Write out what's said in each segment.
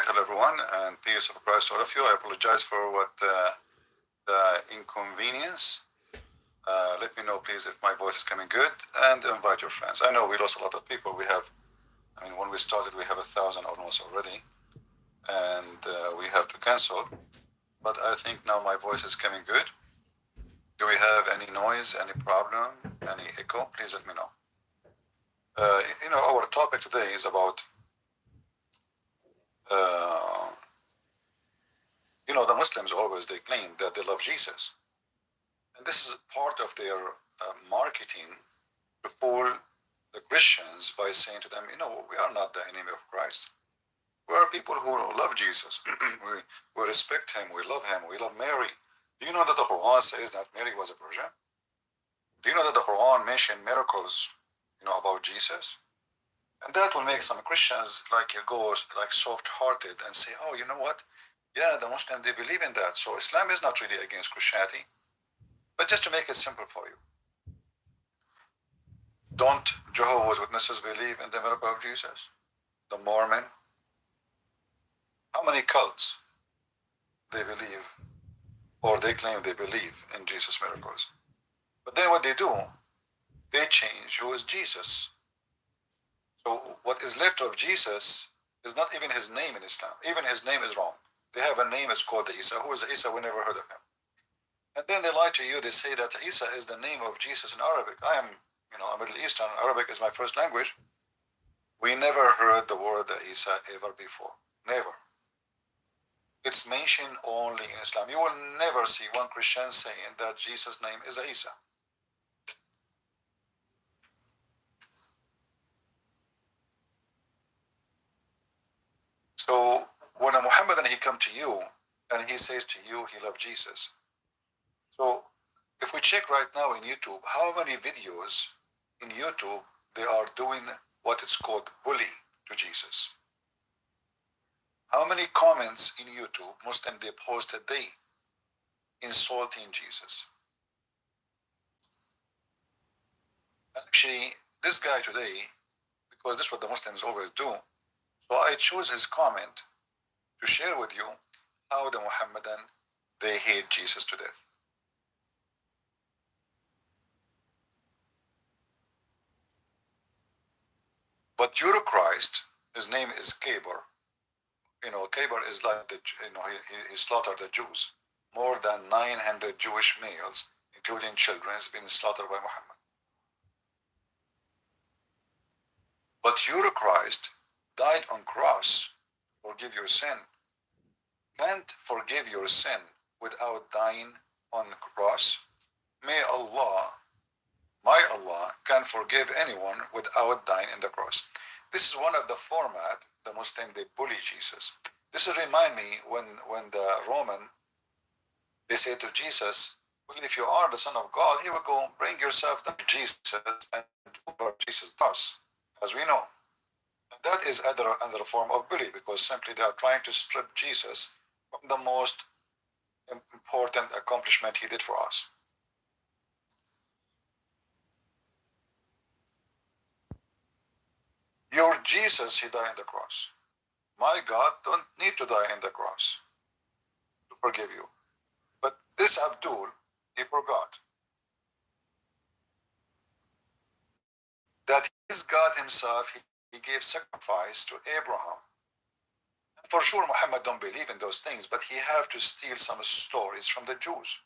hello everyone, and peace of Christ to all of you. I apologize for the inconvenience. Let me know, please, if my voice is coming good, and invite your friends. I know we lost a lot of people. When we started, we have 1,000 almost already, and we have to cancel. But I think now my voice is coming good. Do we have any noise, any problem, any echo? Please let me know. Our topic today is about the Muslims always they claim that they love Jesus, and this is part of their marketing to fool the Christians by saying to them, we are not the enemy of Christ. We are people who love Jesus. we respect him. We love him. We love Mary. Do you know that the Quran says that Mary was a virgin? Do you know that the Quran mentioned miracles, about Jesus? And that will make some Christians go soft-hearted and say, oh, you know what? Yeah, the Muslims, they believe in that. So Islam is not really against Christianity. But just to make it simple for you, don't Jehovah's Witnesses believe in the miracle of Jesus? The Mormon? How many cults they believe, or they claim they believe in Jesus' miracles? But then what they do, they change who is Jesus. So what is left of Jesus is not even his name in Islam. Even his name is wrong. They have a name, it's called Isa. Who is Isa? We never heard of him. And then they lie to you. They say that Isa is the name of Jesus in Arabic. I am, a Middle Eastern. Arabic is my first language. We never heard the word Isa ever before. Never. It's mentioned only in Islam. You will never see one Christian saying that Jesus' name is Isa. So when a Muhammadan, he come to you and he says to you he loves Jesus. So if we check right now in YouTube, how many videos in YouTube they are doing what is called bully to Jesus? How many comments in YouTube Muslim they post a day insulting Jesus? Actually, this guy today, because this is what the Muslims always do, so I choose his comment to share with you how the Muhammadan, they hate Jesus to death. But your Christ, his name is Kaber. Kaber is like he slaughtered the Jews. More than 900 Jewish males, including children, has been slaughtered by Muhammad. But your Christ died on cross to forgive your sin. Can't forgive your sin without dying on the cross. May Allah, my Allah, can forgive anyone without dying in the cross. This is one of the format the Muslim they bully Jesus. This will remind me when the Roman they say to Jesus, well, if you are the Son of God, here we go, bring yourself to Jesus and do what Jesus does, as we know. And that is another form of bully, because simply they are trying to strip Jesus from the most important accomplishment he did for us. Your Jesus, he died on the cross. My God don't need to die on the cross to forgive you. But this Abdul, he forgot that his God himself, he gave sacrifice to Abraham. And for sure, Muhammad don't believe in those things, but he have to steal some stories from the Jews.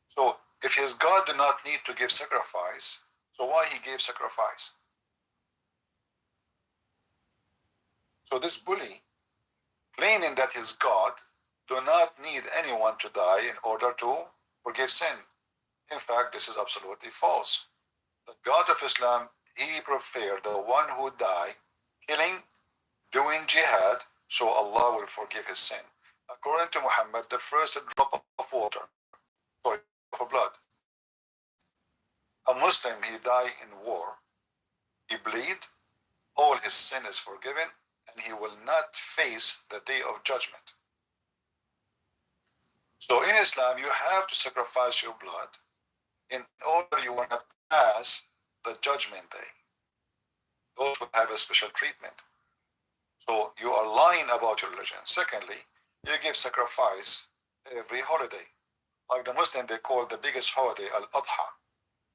So if his God do not need to give sacrifice, so why he gave sacrifice? So this bully, claiming that his God do not need anyone to die in order to forgive sin. In fact, this is absolutely false. The God of Islam, he preferred the one who died, killing, doing jihad, so Allah will forgive his sin. According to Muhammad, the first drop of water, of blood. A Muslim, he died in war, he bleed, all his sin is forgiven, and he will not face the day of judgment. So in Islam, you have to sacrifice your blood in order you want to pass the judgment day. Those will have a special treatment. So you are lying about your religion. Secondly, you give sacrifice every holiday. Like the Muslim, they call the biggest holiday Al-Adha.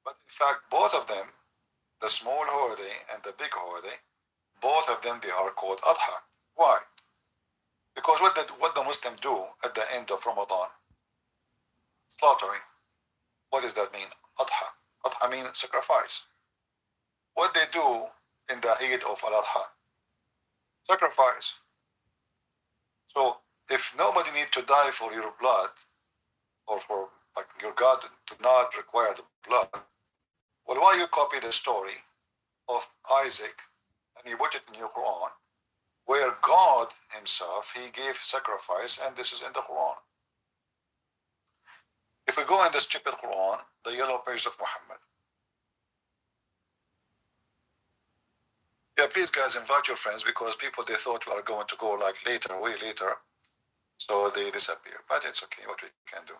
But in fact, both of them, the small holiday and the big holiday, both of them, they are called Adha. Why? Because what the Muslim do at the end of Ramadan? Slaughtering. What does that mean? Adha. Adha means sacrifice. What they do in the Eid of Al-Adha? Sacrifice. So if nobody needs to die for your blood, or for like your God do not require the blood, well, why you copy the story of Isaac and you put it in your Quran, where God himself, he gave sacrifice, and this is in the Quran. If we go in the stupid Quran, the yellow page of Muhammad. Yeah, please guys, invite your friends, because people, they thought we are going to go like later, way later, so they disappear. But it's okay, what we can do.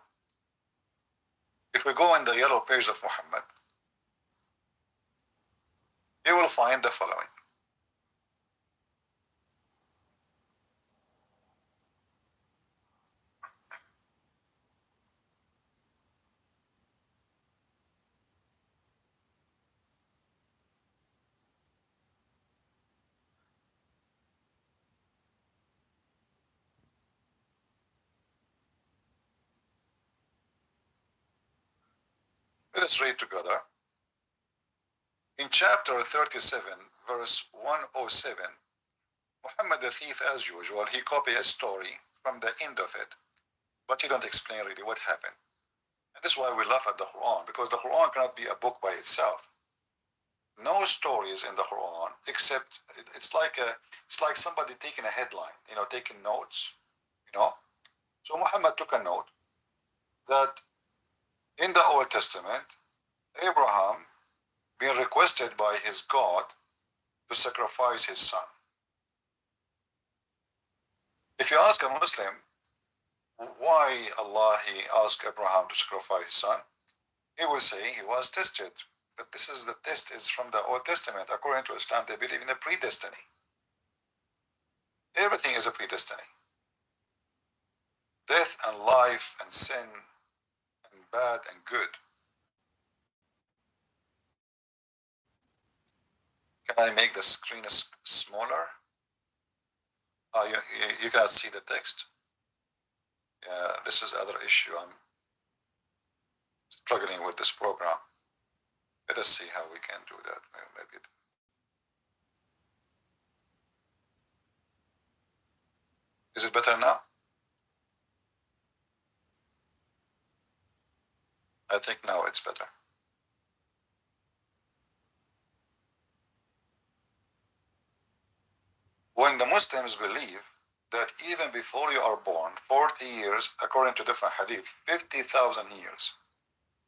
If we go in the yellow page of Muhammad, you will find the following. Let us read together. In chapter 37, verse 107, Muhammad the thief, as usual, he copied a story from the end of it, but he don't explain really what happened. And this is why we laugh at the Quran, because the Quran cannot be a book by itself. No stories in the Quran, except it's like somebody taking a headline, taking notes, you know. So Muhammad took a note that in the Old Testament, Abraham being requested by his God to sacrifice his son. If you ask a Muslim why Allah he asked Abraham to sacrifice his son, he will say he was tested. But this is the test is from the Old Testament. According to Islam, they believe in a predestiny. Everything is a predestiny. Death and life and sin and bad and good. Can I make the screen smaller? You cannot see the text. This is other issue. I'm struggling with this program. Let us see how we can do that. Maybe. Is it better now? I think now it's better. When the Muslims believe that even before you are born, 40 years, according to different hadith, 50,000 years,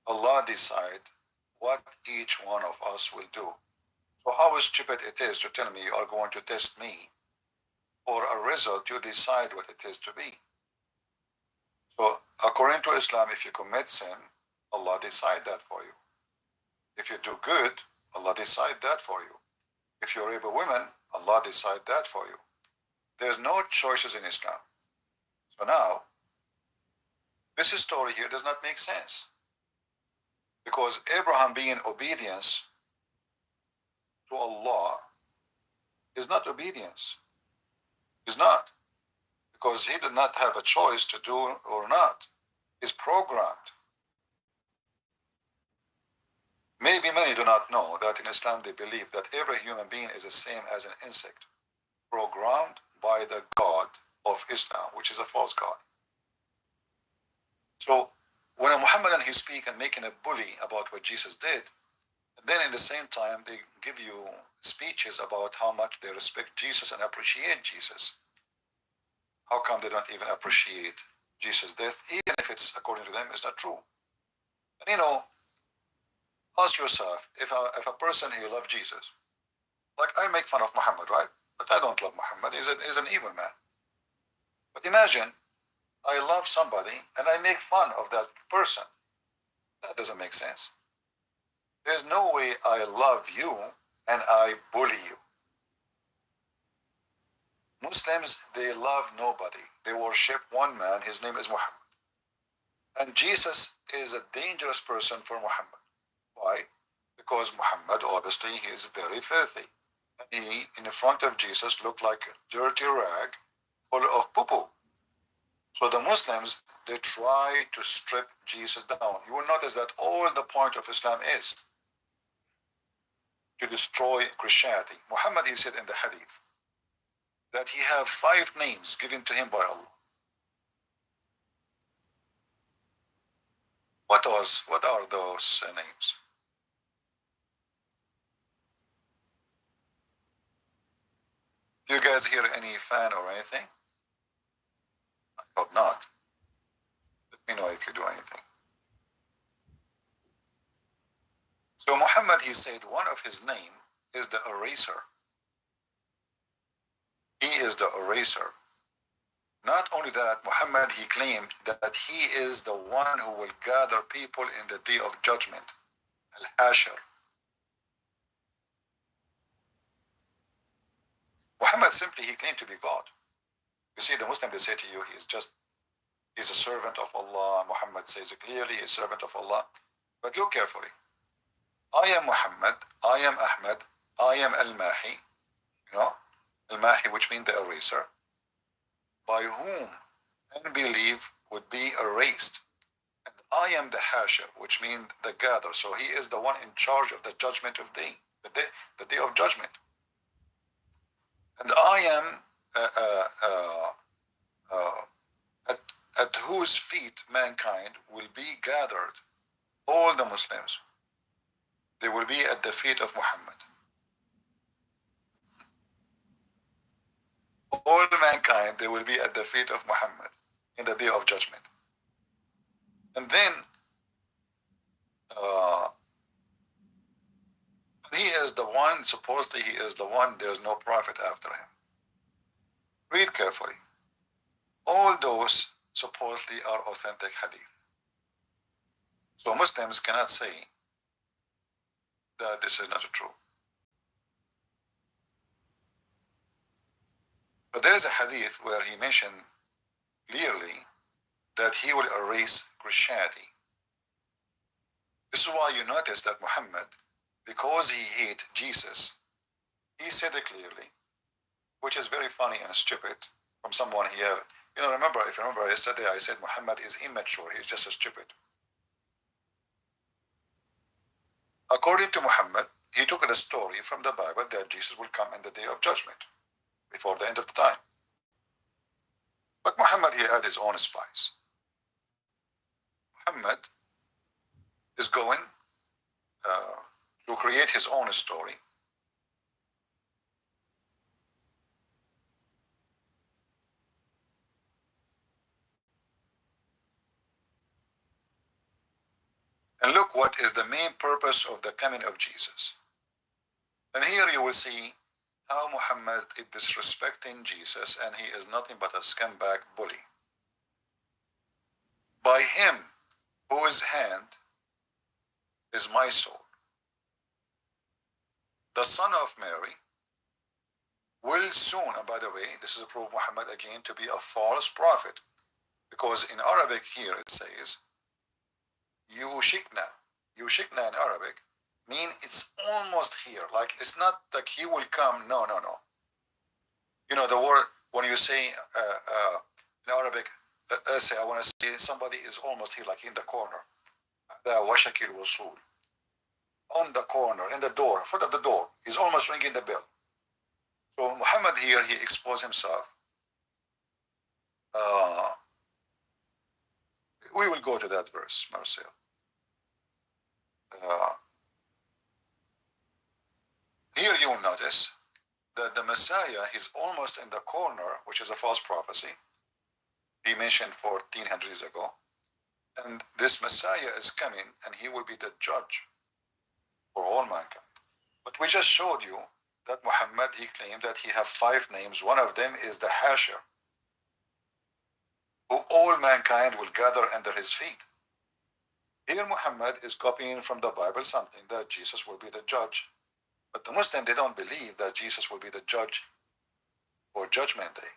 Allah decide what each one of us will do. So how stupid it is to tell me you are going to test me for a result you decide what it is to be. So according to Islam, if you commit sin, Allah decide that for you. If you do good, Allah decide that for you. If you rape a woman, Allah decide that for you. There's no choices in Islam. So now, this story here does not make sense. Because Abraham being obedience to Allah is not obedience. Is not. Because he did not have a choice to do or not. He's programmed. Maybe many do not know that in Islam they believe that every human being is the same as an insect, programmed by the God of Islam, which is a false God. So when a Muhammadan he speak and making a bully about what Jesus did, then in the same time they give you speeches about how much they respect Jesus and appreciate Jesus. How come they don't even appreciate Jesus' death, even if it's according to them is not true? And ask yourself, if a person who loves Jesus, like I make fun of Muhammad, right? But I don't love Muhammad. He's an evil man. But imagine I love somebody and I make fun of that person. That doesn't make sense. There's no way I love you and I bully you. Muslims, they love nobody. They worship one man. His name is Muhammad. And Jesus is a dangerous person for Muhammad. Why? Because Muhammad, obviously, he is very filthy. And he, in front of Jesus, looked like a dirty rag full of poo-poo. So the Muslims, they try to strip Jesus down. You will notice that all the point of Islam is to destroy Christianity. Muhammad, he said in the hadith, that he had 5 names given to him by Allah. What are those names? Do you guys hear any fan or anything? I hope not. Let me know if you do anything. So Muhammad, he said one of his name is the eraser. He is the eraser. Not only that, Muhammad, he claimed that he is the one who will gather people in the day of judgment, Al-Hashir. Muhammad simply, he claimed to be God. You see, the Muslim, they say to you, he's a servant of Allah. Muhammad says it clearly, he's a servant of Allah. But look carefully. I am Muhammad, I am Ahmed, I am Al-Mahi, Al-Mahi, which means the eraser, by whom unbelief would be erased. And I am the Hashir, which means the gather. So he is the one in charge of the judgment of the day of judgment. And I am at whose feet mankind will be gathered. All the Muslims, they will be at the feet of Muhammad. All mankind, they will be at the feet of Muhammad in the day of judgment. And then he is the one, supposedly he is the one, there is no prophet after him. Read carefully. All those supposedly are authentic hadith. So Muslims cannot say that this is not true. But there is a hadith where he mentioned clearly that he will erase Christianity. This is why you notice that Muhammad, because he hated Jesus, he said it clearly, which is very funny and stupid from someone here. If you remember yesterday I said Muhammad is immature, he's just stupid. According to Muhammad, he took the story from the Bible that Jesus will come in the day of judgment, before the end of the time. But Muhammad, he had his own spies. Muhammad is going to create his own story. And look what is the main purpose of the coming of Jesus. And here you will see how Muhammad is disrespecting Jesus, and he is nothing but a scumbag bully. By him whose hand is my soul, the son of Mary will soon, and by the way, this is a proof Muhammad again to be a false prophet, because in Arabic here it says, yushikna. Yushikna in Arabic mean it's almost here. Like it's not like he will come. No. The word when you say in Arabic, let's say I want to say somebody is almost here, like in the corner. Washakil wasul. On the corner, in the door, in front of the door. He's almost ringing the bell. So Muhammad here, he exposed himself. We will go to that verse, Marcel. Here you will notice that the Messiah is almost in the corner, which is a false prophecy. He mentioned 1400 years ago. And this Messiah is coming, and he will be the judge for all mankind. But we just showed you that Muhammad, he claimed that he have 5 names. One of them is the Hashir, who all mankind will gather under his feet. Here Muhammad is copying from the Bible something that Jesus will be the judge. But the Muslims, they don't believe that Jesus will be the judge for Judgment Day.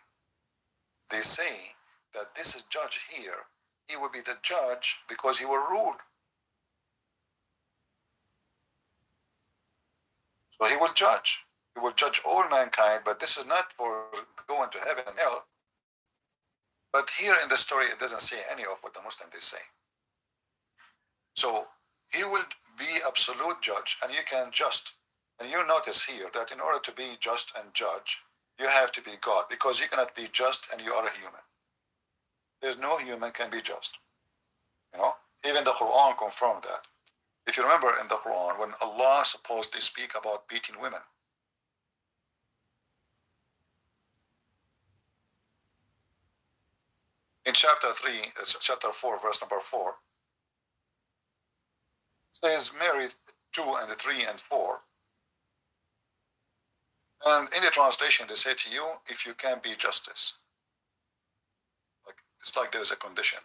they say that this is judge here, he will be the judge because he will rule. So he will judge. He will judge all mankind, but this is not for going to heaven and hell. But here in the story, it doesn't say any of what the Muslims they say. So he will be absolute judge, and you can just. And you notice here that in order to be just and judge, you have to be God, because you cannot be just and you are a human. There's no human can be just. Even the Quran confirmed that. If you remember in the Quran, when Allah supposedly speak about beating women, in chapter 4, verse number 4, says marry 2 and 3 and 4. And in the translation, they say to you, if you can be justice. It's like there is a condition.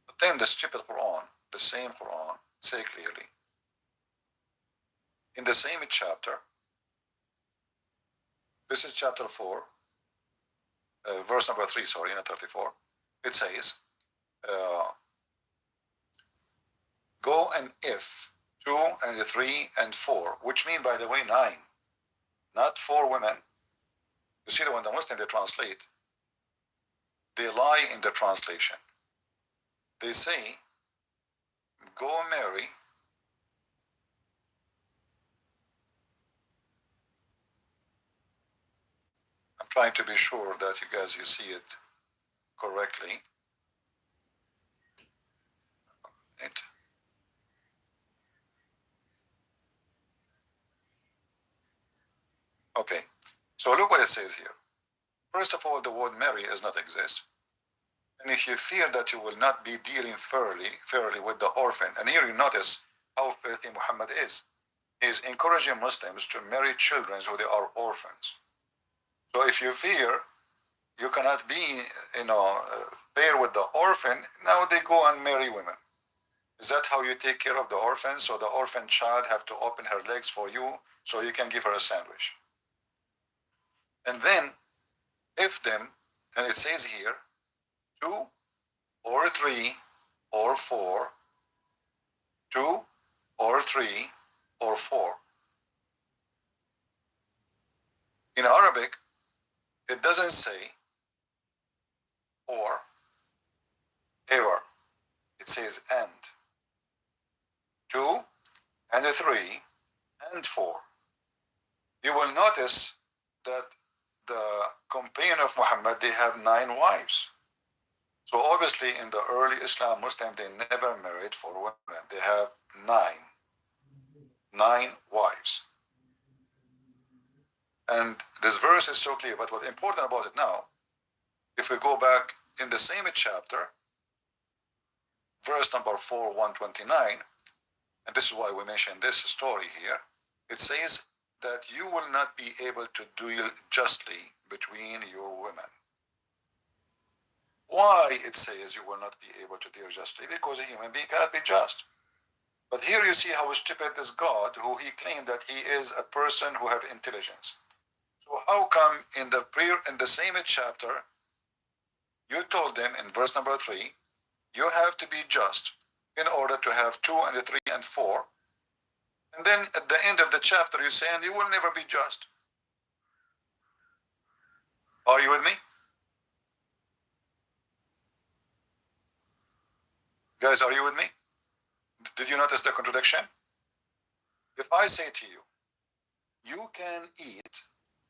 But then the stupid Quran, the same Quran, say clearly, in the same chapter, this is chapter 4, verse number 3, sorry, not 34, it says, go and if 2 and 3 and 4, which mean, by the way, 9, not 4 women. You see that when the Muslims, they translate, they lie in the translation. They say, go marry I'm trying to be sure that you see it correctly. Right. Okay, so look what it says here. First of all, the word marry does not exist. And if you fear that you will not be dealing fairly with the orphan, and here you notice how filthy Muhammad is. He is encouraging Muslims to marry children who they are orphans. So if you fear you cannot be, fair with the orphan, now they go and marry women. Is that how you take care of the orphan? So the orphan child have to open her legs for you so you can give her a sandwich. And then, if them, and it says here, 2 or 3 or 4, 2 or 3 or 4. In Arabic, it doesn't say or, ever. It says and. 2 and 3 and 4. You will notice that the companion of Muhammad, they have 9 wives. So obviously in the early Islam Muslim, they never married 4 women. They have 9 wives. And this verse is so clear, but what's important about it now, if we go back in the same chapter, verse number 4, 129, and this is why we mentioned this story here, it says that you will not be able to deal justly between your women. Why it says you will not be able to deal justly? Because a human being cannot be just. But here you see how stupid this God, who he claimed that he is a person who have intelligence. So how come in the same chapter, you told them in verse number 3, you have to be just in order to have 2 and 3 and 4. And then at the end of the chapter, you say, and you will never be just. Are you with me? Guys, are you with me? Did you notice the contradiction? If I say to you, you can eat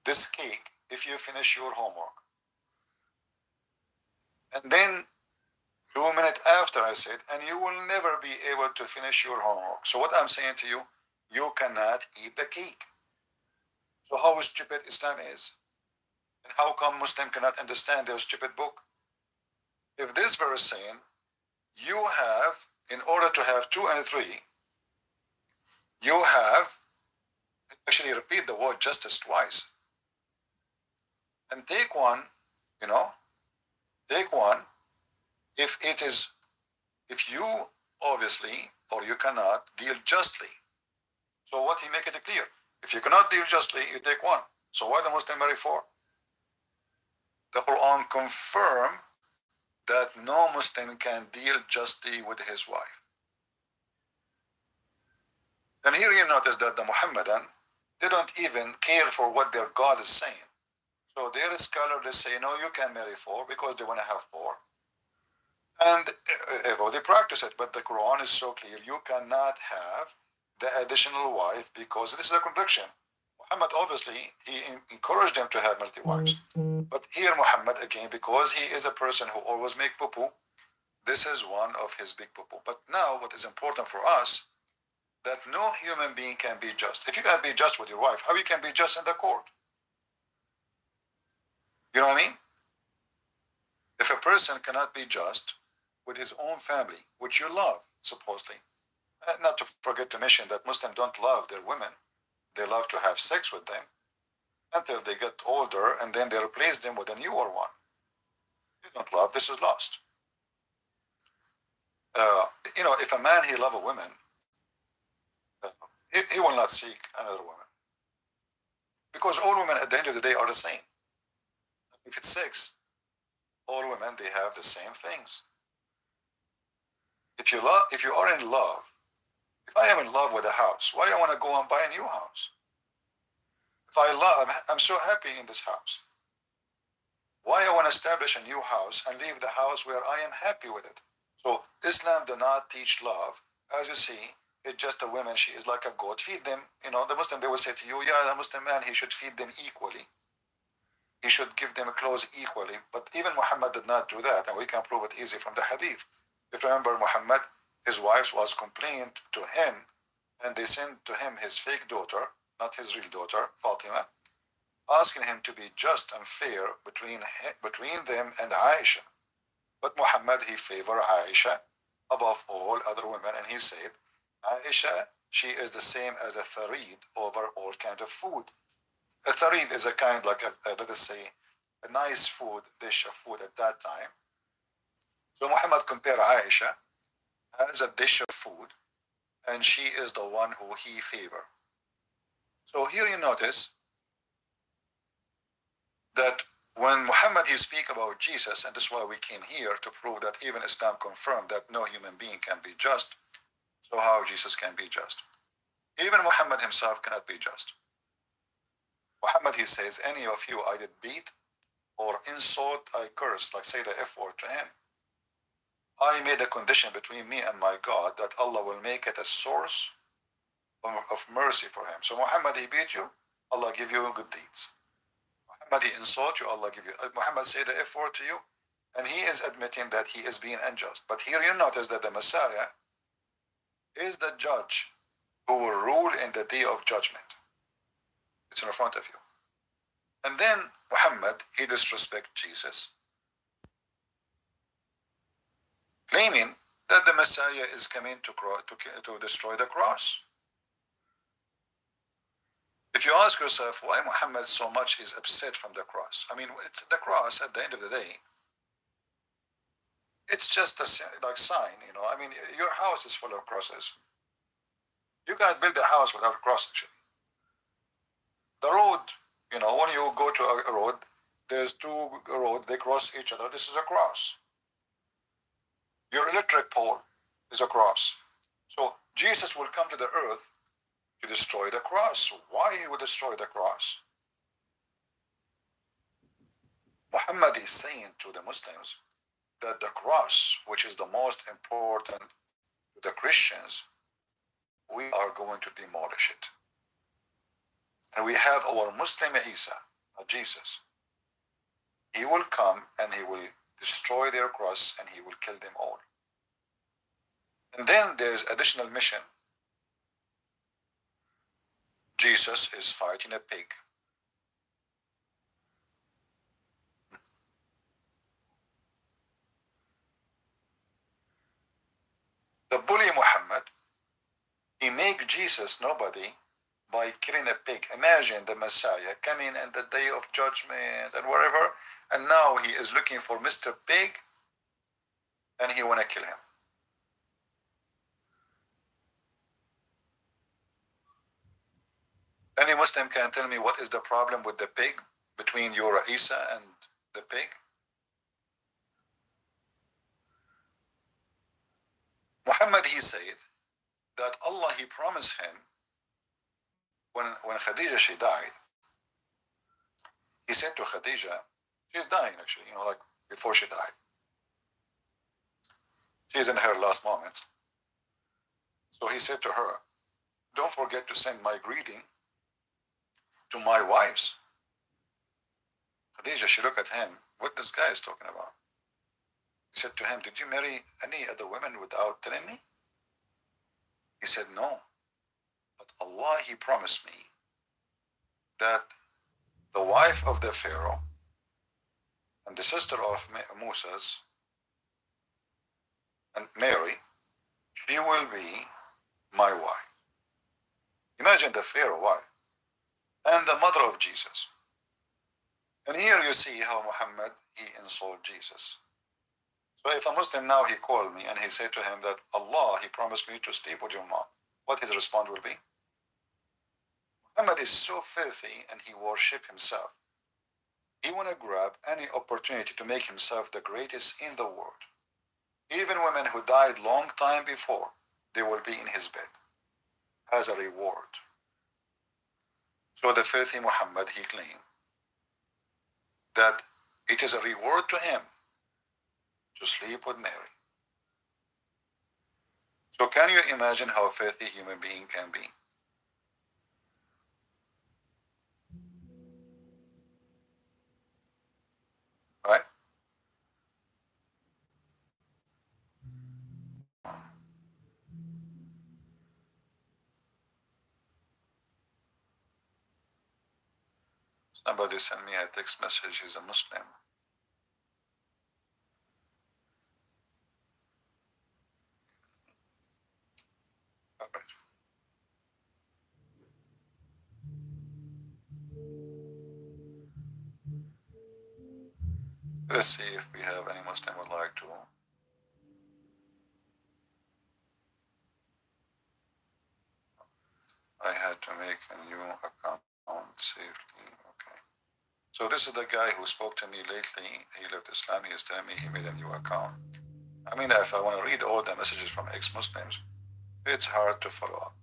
this cake if you finish your homework. And then 2 minutes after I said, and you will never be able to finish your homework. So what I'm saying to you, you cannot eat the cake. So how stupid Islam is? And how come Muslim cannot understand their stupid book? If this verse saying, you have, in order to have 2 and 3, you have, actually repeat the word justice twice. And take one, take one, if you obviously, or you cannot deal justly. So what he make it clear? If you cannot deal justly, you take one. So why the Muslim marry four? The Quran confirm that no Muslim can deal justly with his wife. And here you notice that the Muhammadan, they don't even care for what their God is saying. So their scholars, they say, no, you can marry four because they want to have four. And they practice it, but the Quran is so clear, you cannot have the additional wife because this is a contradiction. Muhammad, obviously, he encouraged them to have multi wives. But here Muhammad, again, because he is a person who always make poo-poo, this is one of his big poo-poo. But now what is important for us, that no human being can be just. If you can't be just with your wife, how you can be just in the court? You know what I mean? If a person cannot be just with his own family, which you love, supposedly, not to forget to mention that Muslims don't love their women, they love to have sex with them until they get older and then they replace them with a newer one. They don't love, this is lost. If a man, he love a woman, he will not seek another woman. Because all women at the end of the day are the same. If it's sex, all women, they have the same things. If you are in love, if I am in love with a house, why I want to go and buy a new house? If I'm so happy in this house. Why I want to establish a new house and leave the house where I am happy with it? So Islam does not teach love. As you see, it's just a woman, she is like a goat. Feed them, the Muslim, they will say to you, yeah, the Muslim man, he should feed them equally. He should give them clothes equally. But even Muhammad did not do that, and we can prove it easy from the hadith. If you remember, Muhammad, his wife was complained to him, and they sent to him his fake daughter, not his real daughter, Fatima, asking him to be just and fair between them and Aisha. But Muhammad, he favored Aisha above all other women, and he said, Aisha, she is the same as a tharid over all kind of food. A tharid is a kind like let us say, a nice dish of food at that time. So Muhammad compared Aisha as a dish of food, and she is the one who he favored. So here you notice that when Muhammad, he speak about Jesus, and this is why we came here to prove that even Islam confirmed that no human being can be just. So how Jesus can be just? Even Muhammad himself cannot be just. Muhammad, he says, any of you I did beat or insult, I curse, like say the F word to him. I made a condition between me and my God that Allah will make it a source of mercy for him. So Muhammad, he beat you, Allah give you good deeds. Muhammad, he insult you, Allah give you. Muhammad say the F word to you, and he is admitting that he is being unjust. But here you notice that the Messiah is the judge who will rule in the day of judgment. It's in front of you. And then Muhammad, he disrespects Jesus, claiming that the Messiah is coming to destroy the cross. If you ask yourself why Muhammad so much is upset from the cross, I mean, it's the cross at the end of the day. It's just a sign, I mean, your house is full of crosses. You can't build a house without a cross, actually. The road, when you go to a road, there's two roads, they cross each other. This is a cross. Your electric pole is a cross. So Jesus will come to the earth to destroy the cross. Why he would destroy the cross? Muhammad is saying to the Muslims that the cross, which is the most important to the Christians, we are going to demolish it. And we have our Muslim Isa, Jesus. He will come and he will destroy their cross and he will kill them all. And then there's additional mission. Jesus is fighting a pig. The bully Muhammad, he make Jesus nobody by killing a pig. Imagine the Messiah coming in the day of judgment and whatever, and now he is looking for Mr. Pig and he want to kill him. And he Any Muslim can tell me what is the problem with the pig between your Isa and the pig? Muhammad, he said that Allah, he promised him when Khadija, she died, he said to Khadija, she's dying actually, like before she died. She's in her last moments. So he said to her, don't forget to send my greeting to my wives. Khadija, she looked at him, what this guy is talking about? He said to him, did you marry any other women without telling me? He said, no. But Allah, he promised me that the wife of the Pharaoh and the sister of Moses and Mary, she will be my wife. Imagine the Pharaoh wife and the mother of Jesus. And here you see how Muhammad, he insulted Jesus. So if a Muslim now, he called me and he said to him that Allah, he promised me to sleep with your mom, what his response will be? Muhammad is so filthy and he worships himself. He want to grab any opportunity to make himself the greatest in the world. Even women who died long time before, they will be in his bed as a reward. So the filthy Muhammad, he claimed that it is a reward to him to sleep with Mary. So can you imagine how filthy a human being can be? Right? Somebody sent me a text message, he's a Muslim. All right. Let's see if we have any Muslim would like to. I had to make a new account safely. Okay. So this is the guy who spoke to me lately. He left Islam. He is telling me he made a new account. I mean, if I want to read all the messages from ex-Muslims, it's hard to follow up.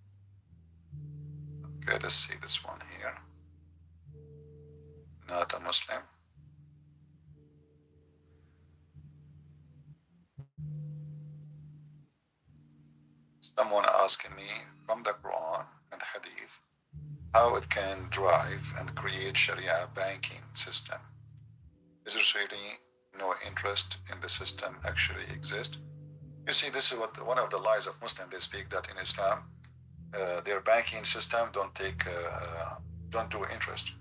Okay, let's see this one here. Not a Muslim. Someone asking me from the Quran and Hadith how it can drive and create Sharia banking system. Is there really no interest in the system actually exist? You see, this is what one of the lies of Muslims. They speak that in Islam, their banking system don't do interest.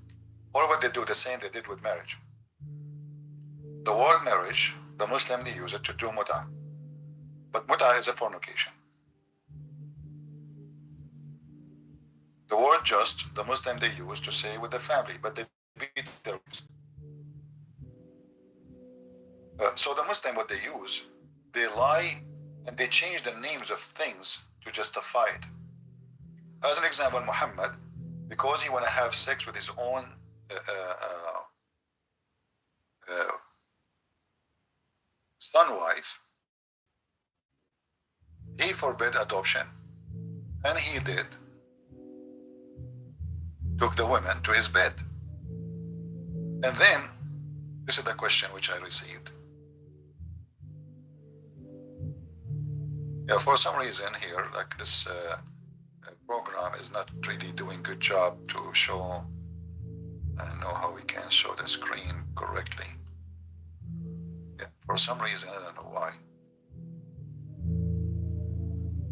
Or what they do, the same they did with marriage. The word marriage, the Muslim, they use it to do muta. But muta is a fornication. The word just, the Muslim, they use to say with the family, but they beat their so the Muslim, what they use, they lie and they change the names of things to justify it. As an example, Muhammad, because he want to have sex with his own son wife, he forbid adoption, and he did, took the women to his bed. And then, this is the question which I received. Yeah, for some reason here, like this program is not really doing good job to show, I know how we can show the screen correctly. Yeah, for some reason, I don't know why.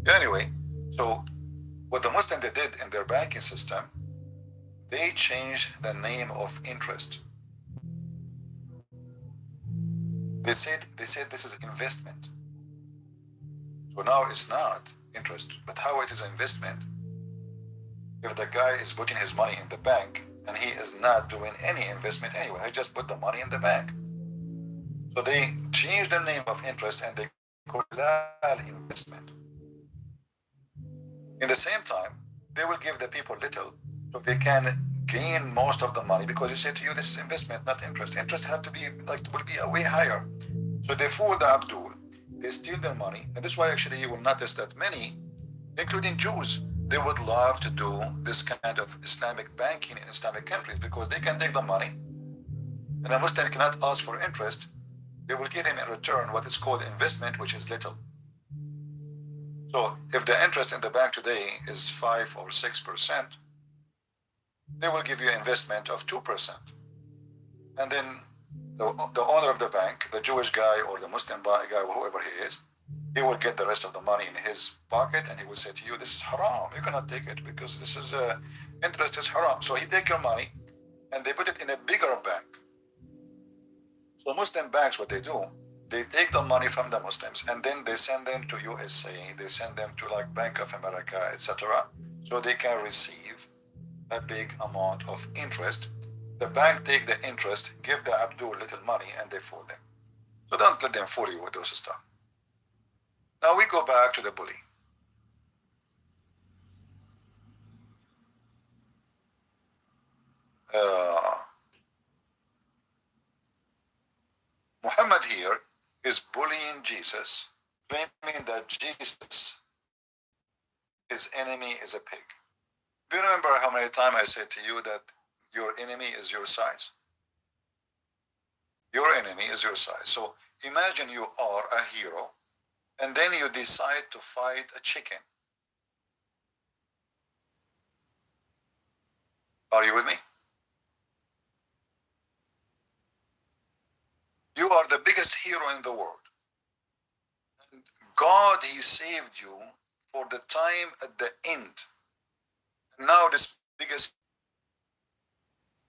Yeah, anyway, so what the Muslim they did in their banking system, they changed the name of interest. They said this is investment. So now it's not interest, but how it is investment? If the guy is putting his money in the bank and he is not doing any investment anyway, he just put the money in the bank. So they changed the name of interest and they call it investment. In the same time, they will give the people little So they can gain most of the money because you say to you, this is investment, not interest. Interest have to be will be way higher. So they fool the Abdul, they steal their money, and this is why actually you will notice that many, including Jews, they would love to do this kind of Islamic banking in Islamic countries because they can take the money, and a Muslim cannot ask for interest. They will give him in return what is called investment, which is little. So if the interest in the bank today is 5 or 6%, they will give you an investment of 2%. And then the owner of the bank, the Jewish guy or the Muslim guy, whoever he is, he will get the rest of the money in his pocket and he will say to you, this is haram. You cannot take it because this is interest is haram. So he take your money and they put it in a bigger bank. So Muslim banks, what they do, they take the money from the Muslims and then they send them to USA, they send them to like Bank of America, etc. So they can receive a big amount of interest. The bank take the interest, give the Abdul little money, and they fool them. So don't let them fool you with those stuff. Now we go back to the bully. Muhammad here is bullying Jesus, claiming that Jesus, his enemy, is a pig. Do you remember how many times I said to you that your enemy is your size? Your enemy is your size. So imagine you are a hero and then you decide to fight a chicken. Are you with me? You are the biggest hero in the world. And God, he saved you for the time at the end. Now this biggest,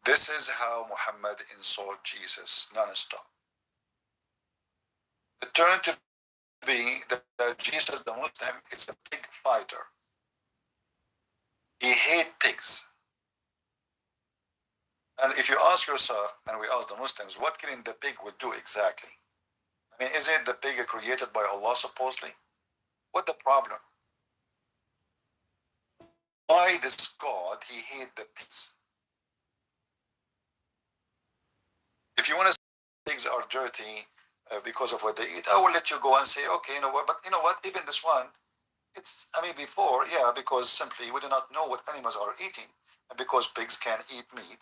this is how Muhammad insulted Jesus non-stop. It turned to be that Jesus, the Muslim, is a pig fighter. He hates pigs. And if you ask yourself, and we ask the Muslims, what can the pig would do exactly? I mean, is it the pig created by Allah supposedly? What the problem? Why this God, he hates the pigs? If you want to say pigs are dirty because of what they eat, I will let you go and say, okay, you know what, but you know what, even this one, it's, I mean, before, yeah, because simply we do not know what animals are eating. And because pigs can eat meat,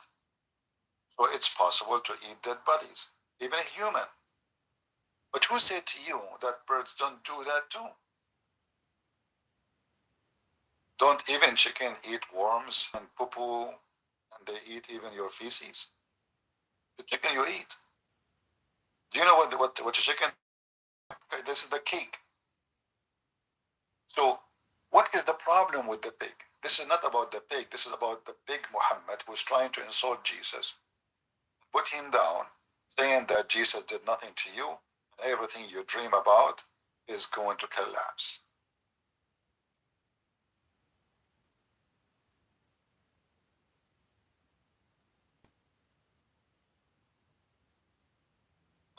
so it's possible to eat dead bodies, even a human. But who said to you that birds don't do that too? Don't even chicken eat worms and poo-poo, and they eat even your feces? The chicken you eat. Do you know what a chicken? Okay, this is the cake. So what is the problem with the pig? This is not about the pig. This is about the pig Muhammad who's trying to insult Jesus. Put him down, saying that Jesus did nothing to you. Everything you dream about is going to collapse.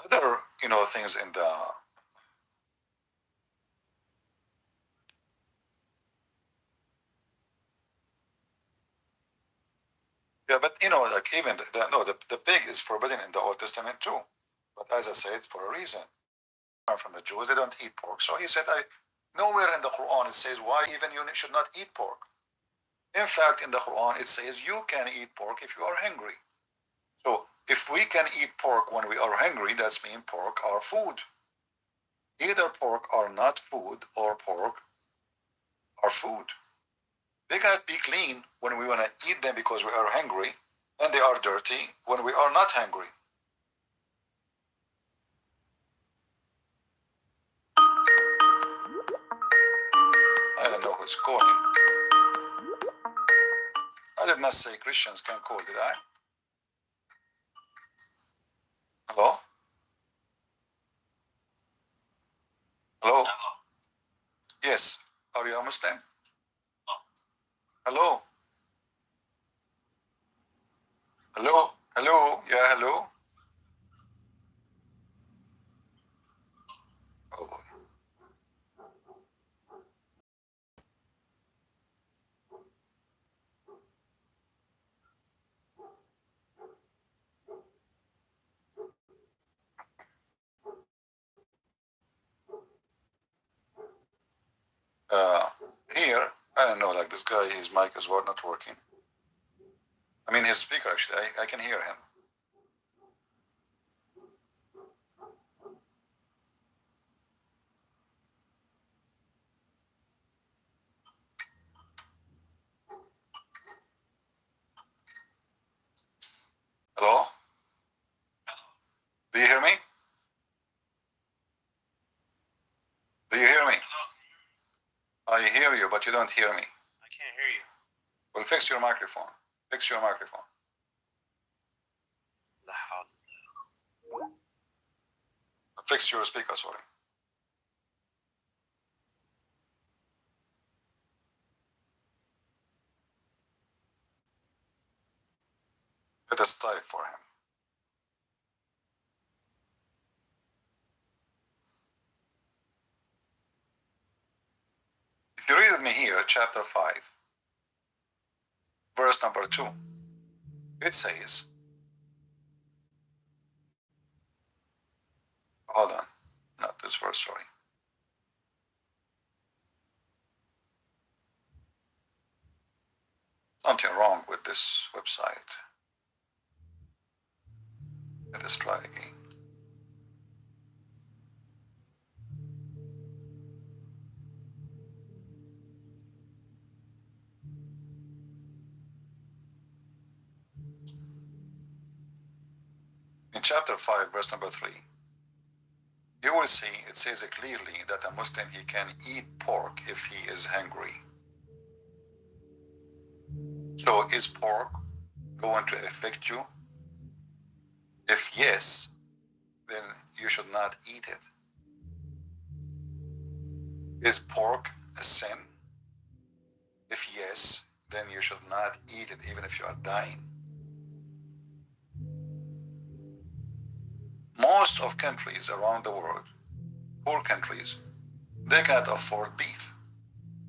Other, things in the yeah, but like even the pig is forbidden in the Old Testament too. But as I said, for a reason. From the Jews, they don't eat pork. So he said, nowhere in the Quran it says why even you should not eat pork. In fact, in the Quran it says you can eat pork if you are hungry. So if we can eat pork when we are hungry, that's mean pork are food. Either pork are not food or pork are food. They cannot be clean when we want to eat them because we are hungry, and they are dirty when we are not hungry. I don't know who's calling. I did not say Christians can call, did I? Hello? Hello? Yes. Are you a Muslim? Hello? Hello? Hello? Yeah, hello? Oh boy. didn't know, like this guy, his mic is not working. I mean, his speaker, actually, I can hear him. Hello? Do you hear me? Do you hear me? I hear you, but you don't hear me. I can't hear you. Well, fix your microphone. Fix your microphone. Loud. Fix your speaker, sorry. Let us type for him. If you read with me here, chapter 5, verse number 2, it says, hold on, not this verse, sorry. Something wrong with this website. Let us try again. In chapter 5, verse number 3, you will see it says clearly that a Muslim, he can eat pork if he is hungry. So is pork going to affect you? If yes, then you should not eat it. Is pork a sin? If yes, then you should not eat it even if you are dying. Most of countries around the world, poor countries, they cannot afford beef.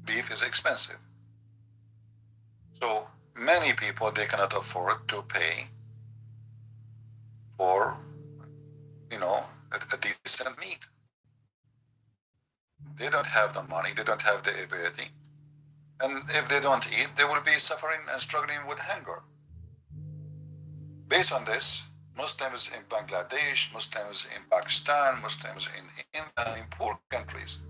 Beef is expensive. So many people, they cannot afford to pay for, a decent meat. They don't have the money, they don't have the ability. And if they don't eat, they will be suffering and struggling with hunger. Based on this, Muslims in Bangladesh, Muslims in Pakistan, Muslims in India, in poor countries,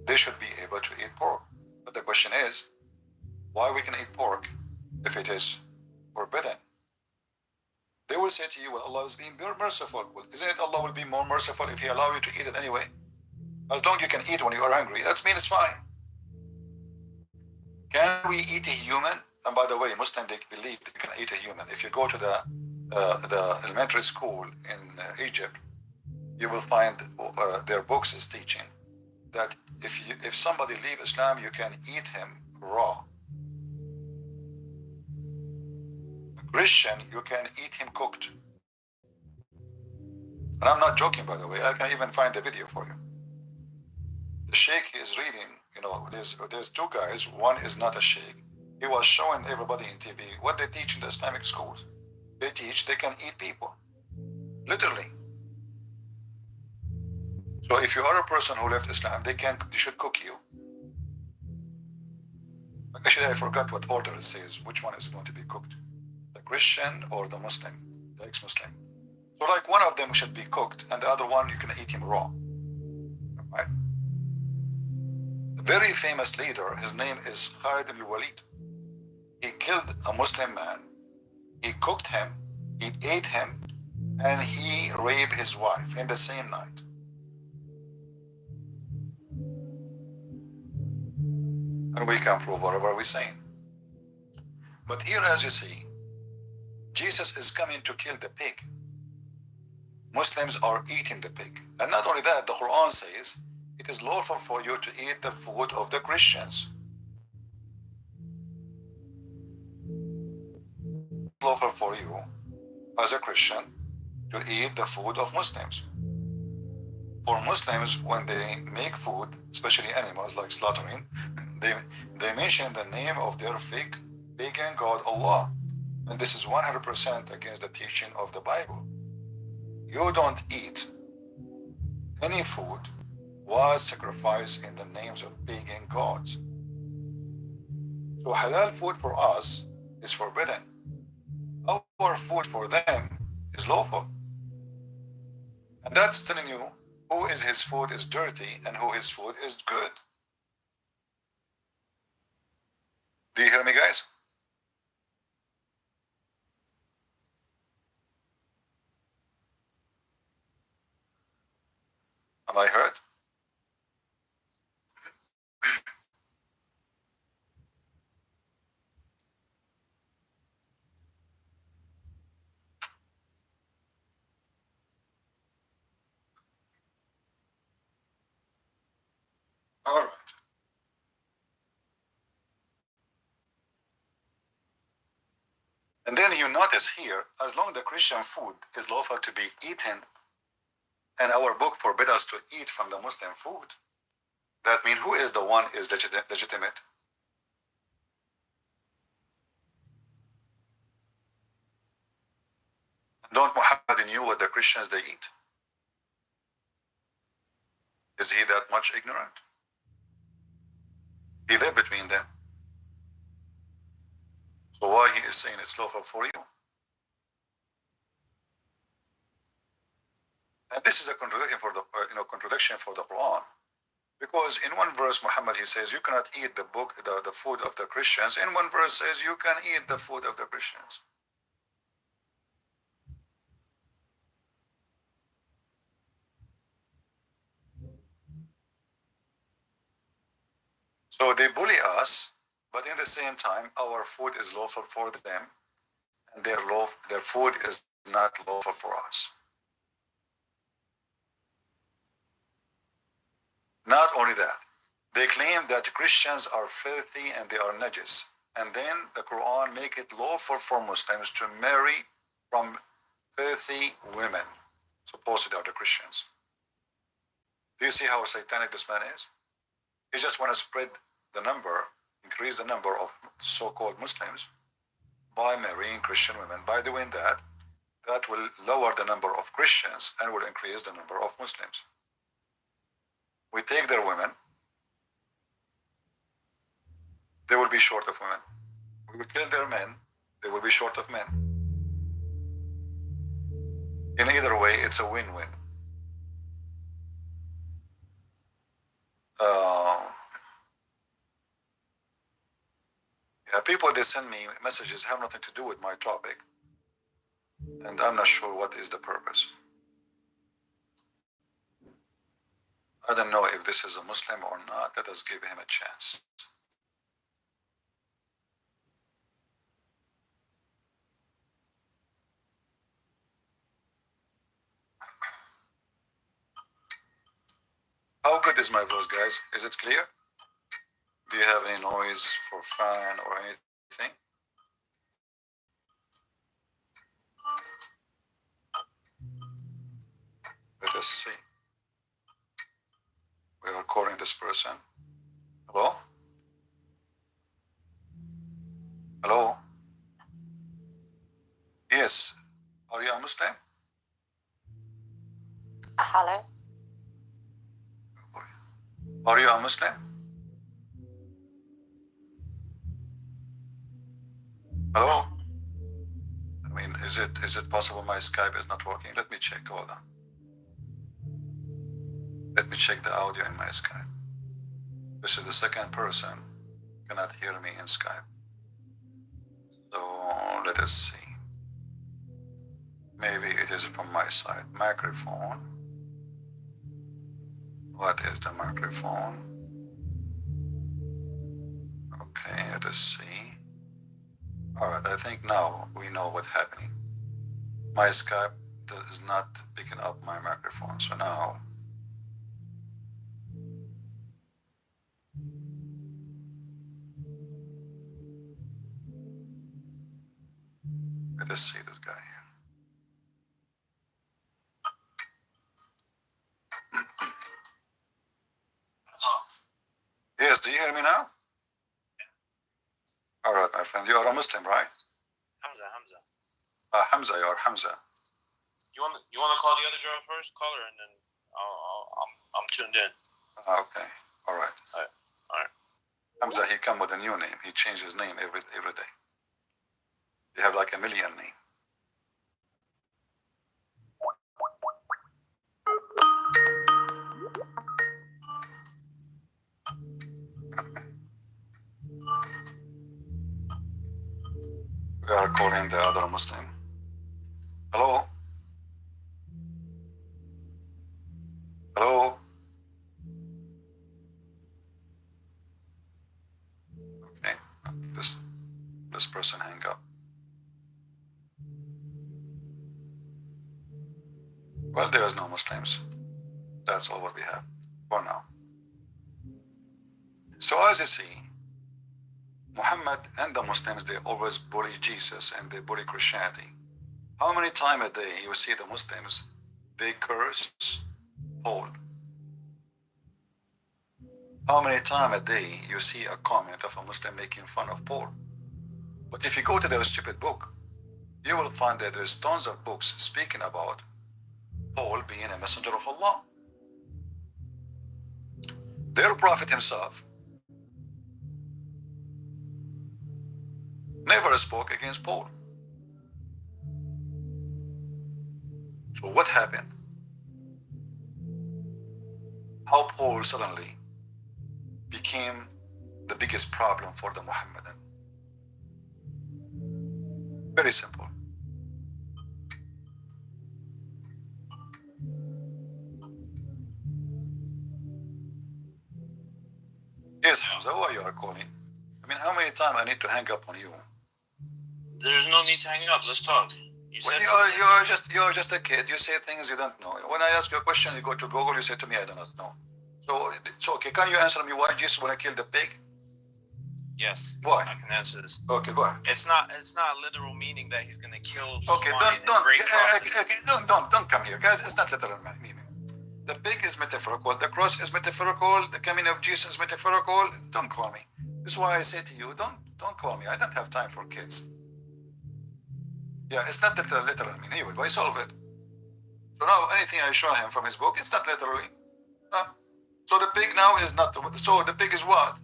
they should be able to eat pork. But the question is, why we can eat pork if it is forbidden? They will say to you, well, Allah is being merciful. Well, isn't it Allah will be more merciful if He allow you to eat it anyway? As long as you can eat when you are hungry, that means it's fine. Can we eat a human? And by the way, Muslims, they believe they can eat a human. If you go to the elementary school in Egypt, you will find their books is teaching that if somebody leave Islam, you can eat him raw. A Christian, you can eat him cooked. And I'm not joking, by the way. I can even find the video for you. The sheikh is reading, there's two guys. One is not a sheikh. He was showing everybody in TV what they teach in the Islamic schools. They teach they can eat people, literally. So if you are a person who left Islam, they should cook you. Actually, I forgot what order it says. Which one is going to be cooked? The Christian or the Muslim, the ex-Muslim? So like one of them should be cooked, and the other one you can eat him raw. Right? A very famous leader, his name is Khalid al-Walid. He killed a Muslim man, he cooked him, he ate him, and he raped his wife in the same night. And we can prove whatever we're saying. But here, as you see, Jesus is coming to kill the pig. Muslims are eating the pig. And not only that, the Quran says, it is lawful for you to eat the food of the Christians. Lawful for you as a Christian to eat the food of Muslims. For Muslims, when they make food, especially animals like slaughtering, they mention the name of their pagan god Allah. And this is 100% against the teaching of the Bible. You don't eat any food was sacrificed in the names of pagan gods. So halal food for us is forbidden. Our food for them is lawful. And that's telling you who is his food is dirty and who his food is good. Do you hear me, guys? Am I heard? All right. And then you notice here, as long as the Christian food is lawful to be eaten, and our book forbid us to eat from the Muslim food, that means who is the one is legitimate? Don't Muhammad knew what the Christians they eat? Is he that much ignorant? He lived between them. So why he is saying it's lawful for you? And this is a contradiction for the contradiction for the Quran. Because in one verse, Muhammad, he says, you cannot eat the food of the Christians. In one verse says, you can eat the food of the Christians. So they bully us, but in the same time, our food is lawful for them, and their food is not lawful for us. Not only that, they claim that Christians are filthy and they are najis. And then the Quran make it lawful for Muslims to marry from filthy women. Supposedly are the Christians. Do you see how satanic this man is? He just want to spread the number, increase the number of so-called Muslims by marrying Christian women. By doing that, that will lower the number of Christians and will increase the number of Muslims. We take their women, they will be short of women. We will kill their men, they will be short of men. In either way, it's a win-win. People, they send me messages have nothing to do with my topic, and I'm not sure what is the purpose. I don't know if this is a Muslim or not. Let us give him a chance. How good is my voice, guys? Is it clear? Do you have any noise for fan or anything? Let us see. We are calling this person. Hello? Hello? Yes. Are you a Muslim? Hello? Are you a Muslim? Hello? I mean, is it possible my Skype is not working? Let me check. Hold on. Let me check the audio in my Skype. This is the second person cannot hear me in Skype. So let us see. Maybe it is from my side. Microphone. What is the microphone? Okay, let us see. All right, I think now we know what's happening. My Skype is not picking up my microphone, so now let us see this guy here. Yes, do you hear me now? All right, my friend, you are a Muslim, right? Hamza. Hamza, you are Hamza. You want to call the other girl first? Call her, and then I'm tuned in. Okay, all right. All right. Hamza, he come with a new name. He changed his name every day. They have like a million names. We are calling the other Muslim. Hello? Hello? Okay, this person hang up. Well, there is no Muslims. That's all what we have for now. So as you see, Muhammad and the Muslims, they always bully Jesus and they bully Christianity. How many times a day you see the Muslims, they curse Paul? How many times a day you see a comment of a Muslim making fun of Paul? But if you go to their stupid book, you will find that there's tons of books speaking about Paul being a messenger of Allah. Their prophet himself never spoke against Paul. So what happened? How Paul suddenly became the biggest problem for the Muhammadan? Very simple. Yes, Hamza, why you are calling? I mean, how many times I need to hang up on you? There's no need to hang up. Let's talk. You're just a kid. You say things you don't know. When I ask you a question, you go to Google. You say to me, I do not know. So okay. Can you answer me why Jesus want to kill the pig? Yes. Why? I can answer this. Okay, go ahead. It's not literal meaning that he's gonna kill. Okay, don't come here, guys. It's not literal meaning. The pig is metaphorical. The cross is metaphorical. The coming of Jesus is metaphorical. Don't call me. This is why I say to you, don't call me. I don't have time for kids. Yeah, it's not literal meaning. Anyway, why solve it? So now anything I show him from his book, it's not literally. So the pig now is not. So the pig is what?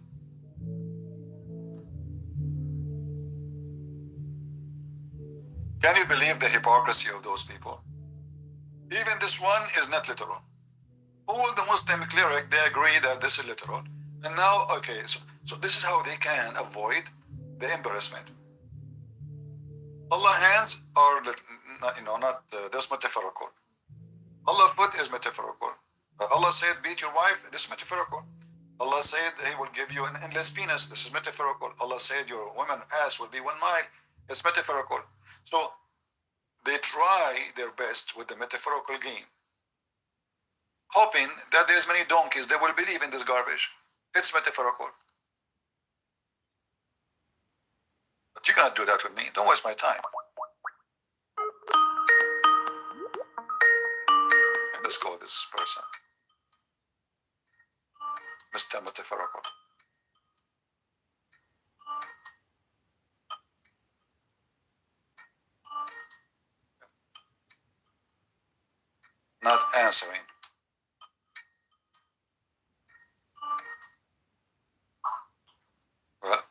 Can you believe the hypocrisy of those people? Even this one is not literal. All the Muslim cleric, they agree that this is literal. And now, okay, so this is how they can avoid the embarrassment. Allah hands are, that's metaphorical. Allah foot is metaphorical. Allah said, beat your wife, this is metaphorical. Allah said he will give you an endless penis, this is metaphorical. Allah said your woman ass will be 1 mile, it's metaphorical. So they try their best with the metaphorical game, hoping that there's many donkeys that will believe in this garbage. It's metaphorical. But you cannot do that with me. Don't waste my time. And let's call this person Mr. Metaphorical. Not answering. Well,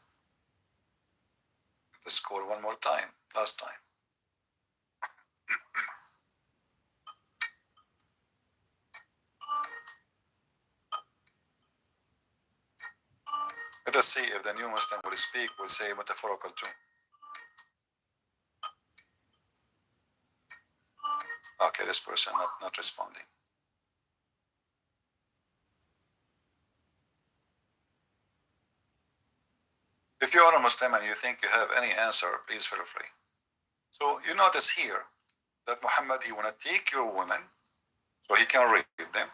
let's call one more time. Last time. Let us see if the new Muslim will speak, will say metaphorical too. Okay, this person not responding. If you are a Muslim and you think you have any answer, please feel free. So you notice here that Muhammad, he want to take your women so he can read them.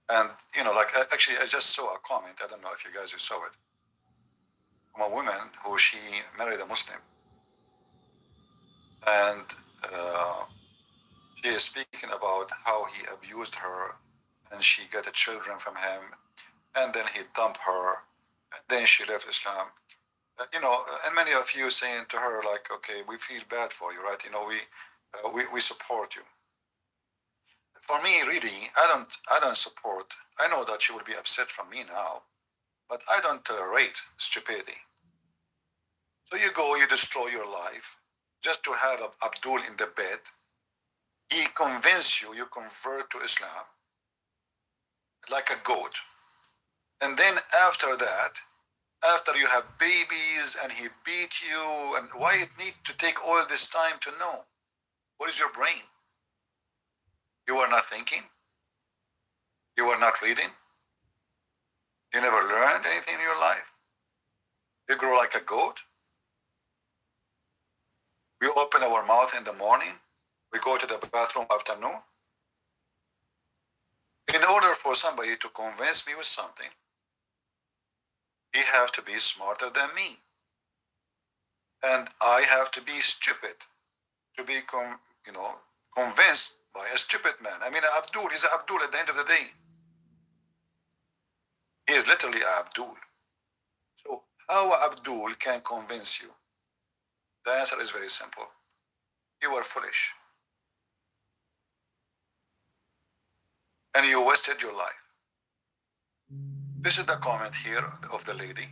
And, like, actually, I just saw a comment. I don't know if you guys saw it. From a woman who she married a Muslim. And she is speaking about how he abused her and she got children from him. And then he dumped her. And then she left Islam. And many of you saying to her, like, okay, we feel bad for you, right? We support you. For me, really, I don't support. I know that she will be upset from me now, but I don't tolerate stupidity. So you go, you destroy your life just to have Abdul in the bed. He convince you, you convert to Islam like a goat. And then after that, after you have babies and he beat you, and why it need to take all this time to know? What is your brain? You are not thinking? You are not reading? You never learned anything in your life? You grow like a goat? We open our mouth in the morning, we go to the bathroom afternoon. In order for somebody to convince me with something, he have to be smarter than me. And I have to be stupid to be convinced by a stupid man. I mean, Abdul, he's Abdul at the end of the day. He is literally Abdul. So how Abdul can convince you? The answer is very simple. You are foolish. And you wasted your life. This is the comment here of the lady.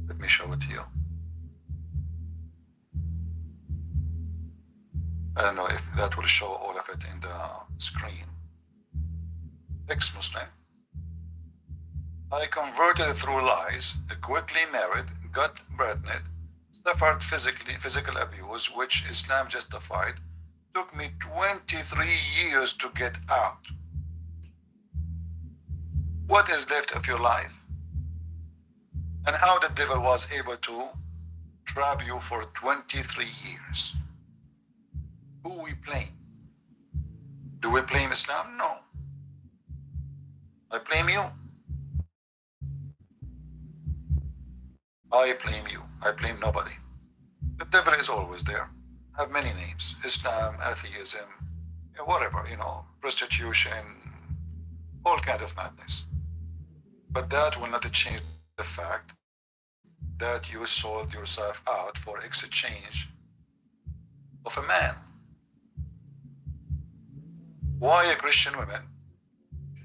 Let me show it to you. I don't know if that will show all of it in the screen. Ex-Muslim. I converted through lies, quickly married, got pregnant, suffered physical abuse, which Islam justified. Took me 23 years to get out. What is left of your life? And how the devil was able to trap you for 23 years? Who we blame? Do we blame Islam? No. I blame you. I blame you. I blame nobody. The devil is always there. Have many names. Islam, atheism, whatever, prostitution, all kind of madness. But that will not change the fact that you sold yourself out for exchange of a man. Why a Christian woman?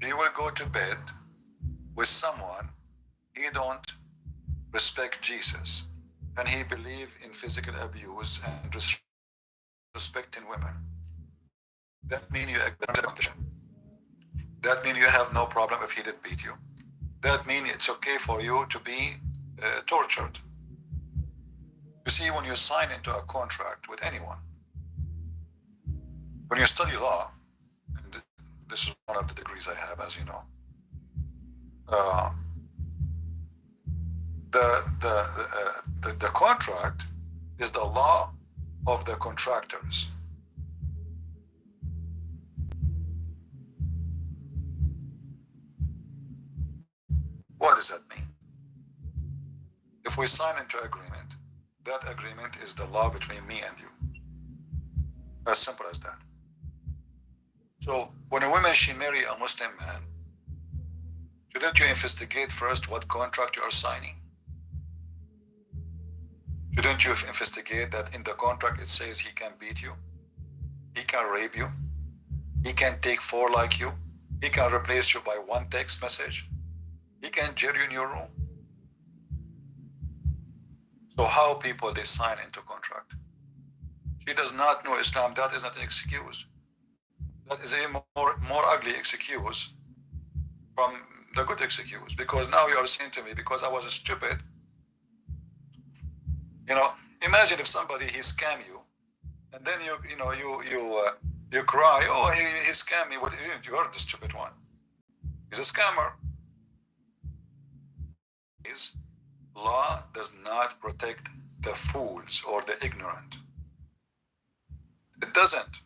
She will go to bed with someone he don't respect Jesus, and he believe in physical abuse and disrespecting women. That means you accept the condition. That means you have no problem if he did beat you. That means it's okay for you to be tortured. You see, when you sign into a contract with anyone, when you study law, and this is one of the degrees I have, as you know, the contract is the law of the contractors. What does that mean? If we sign into agreement, that agreement is the law between me and you. As simple as that. So when a woman, she marry a Muslim man, shouldn't you investigate first what contract you are signing? Shouldn't you investigate that in the contract it says he can beat you, he can rape you, he can take 4 like you, he can replace you by 1 text message, he can jail you in your room? So how people, they sign into contract? She does not know Islam. That is not an excuse. That is a more ugly excuse from the good excuse, because now you are saying to me, because I was stupid. Imagine if somebody, he scam you, and then you cry, oh, he scammed me. Well, you are the stupid one. He's a scammer. Law does not protect the fools or the ignorant. It doesn't.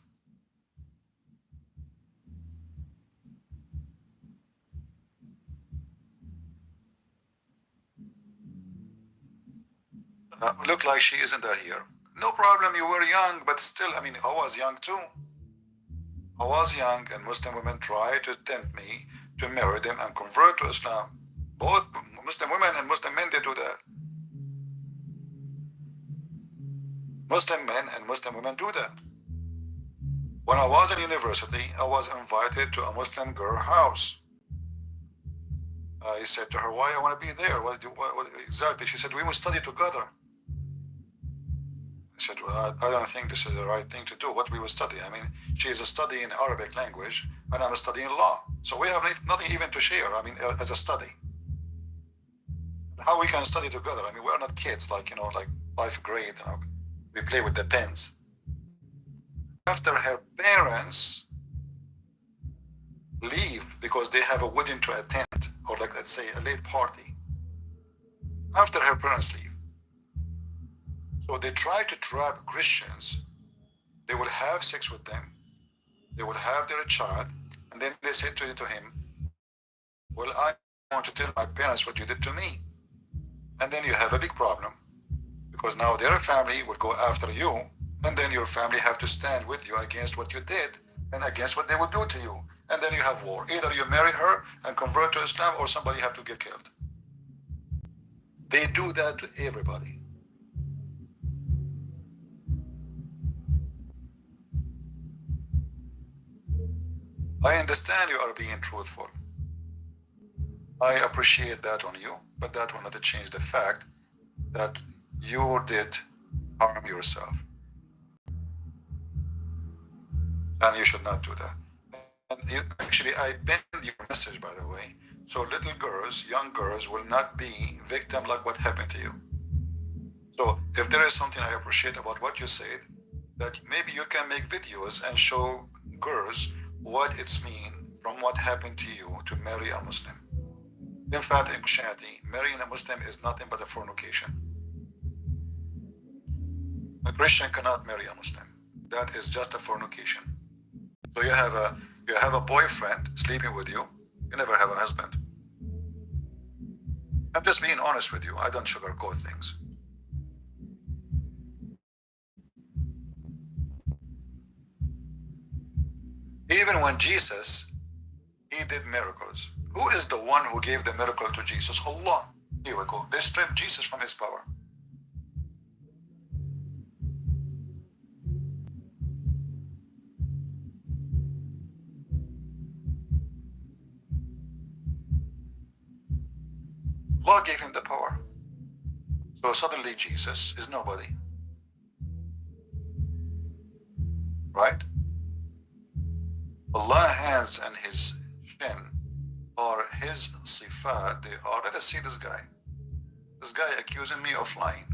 Look like she isn't there here. No problem, you were young, but still, I was young too. I was young, and Muslim women tried to tempt me to marry them and convert to Islam. Both Muslim women and Muslim men, they do that. Muslim men and Muslim women do that. When I was in university, I was invited to a Muslim girl house. I said to her, why I want to be there? What exactly? She said, we will study together. I said, well, I don't think this is the right thing to do. What we will study? I mean, she is studying Arabic language, and I'm studying law. So we have nothing even to share, I mean, as a study. How we can study together? I mean, we're not kids, like, like 5th grade, we play with the pens. After her parents leave because they have a wedding to attend, or like, let's say, a late party. After her parents leave. So they try to trap Christians. They will have sex with them. They will have their child. And then they say to him, well, I want to tell my parents what you did to me. And then you have a big problem, because now their family will go after you, and then your family have to stand with you against what you did and against what they will do to you. And then you have war. Either you marry her and convert to Islam, or somebody have to get killed. They do that to everybody. I understand you are being truthful. I appreciate that on you, but that will not change the fact that you did harm yourself. And you should not do that. And actually, I pinned your message, by the way. So little girls, young girls, will not be victim like what happened to you. So if there is something I appreciate about what you said, that maybe you can make videos and show girls what it's mean from what happened to you to marry a Muslim. In fact, in Christianity, marrying a Muslim is nothing but a fornication. A Christian cannot marry a Muslim. That is just a fornication. So you have a boyfriend sleeping with you. You never have a husband. I'm just being honest with you. I don't sugarcoat things. Even when Jesus, he did miracles. Who is the one who gave the miracle to Jesus? Allah. Here we go. They stripped Jesus from his power. Allah gave him the power. So suddenly Jesus is nobody. Right? Allah's hands and his chin are his sifat. They are. Let us see this guy. This guy accusing me of lying.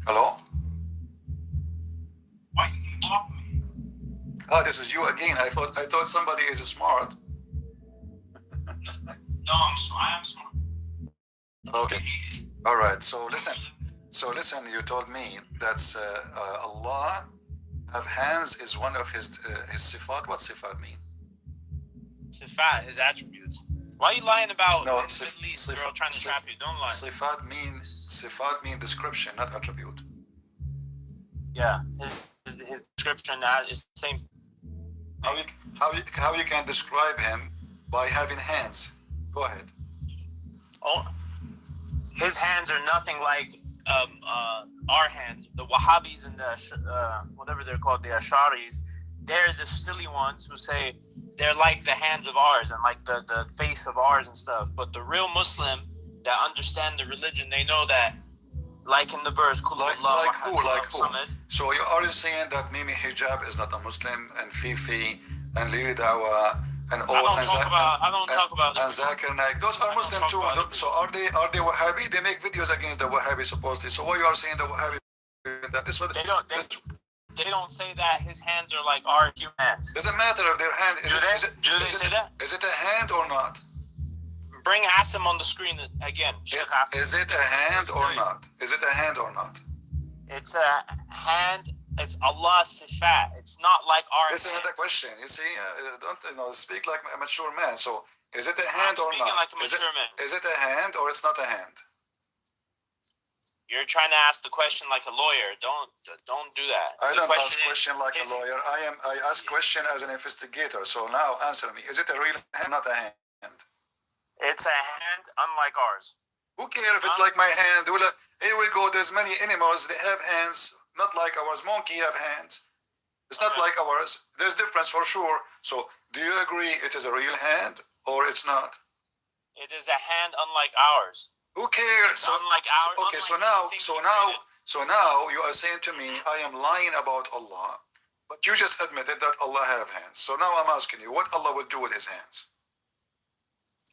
Hello? Why you keep blocking me? Oh, this is you again. I thought somebody is smart. No, I am smart. Okay. All right. So listen. You told me that Allah have hands is one of his sifat. What sifat mean? Sifat, his attributes. Why are you lying about No, Middle East girl trying to trap you? Don't lie. Sifat mean description, not attribute. Yeah, his description is the same. How you can describe him by having hands? Go ahead. Oh, his hands are nothing like our hands. The Wahhabis and the whatever they're called, the Asharis, they're the silly ones who say they're like the hands of ours and like the face of ours and stuff. But the real Muslim that understand the religion, they know that, like in the verse, like who? So you are saying that Mimi Hijab is not a Muslim, and Fifi and Lili Dawa and all I don't talk about and Zakir Naik, those are Muslim too. So are they Wahhabi? They make videos against the Wahhabi supposedly. So why you are saying the Wahhabi that this was they don't say that his hands are like our human hands. Doesn't matter if their hand do they say that? Is it a hand or not? Bring Asim on the screen again. Is it a hand or not? Is it a hand or not? It's a hand. It's Allah's sifat. It's not like our. This is another question. You see, don't speak like a mature man. So, is it a hand or not? Like a mature man. Is it a hand or it's not a hand? You're trying to ask the question like a lawyer. Don't do that. I don't ask question like a lawyer. I ask question as an investigator. So now answer me. Is it a real hand, not a hand? It's a hand unlike ours. Who cares if it's like my hand? Here we go. There's many animals. They have hands. Not like ours. Monkey have hands. It's not like ours. There's difference for sure. So do you agree it is a real hand or it's not? It is a hand unlike ours. Who cares? So, unlike ours. Okay, so now you are saying to me, I am lying about Allah, but you just admitted that Allah have hands. So now I'm asking you, what Allah will do with his hands?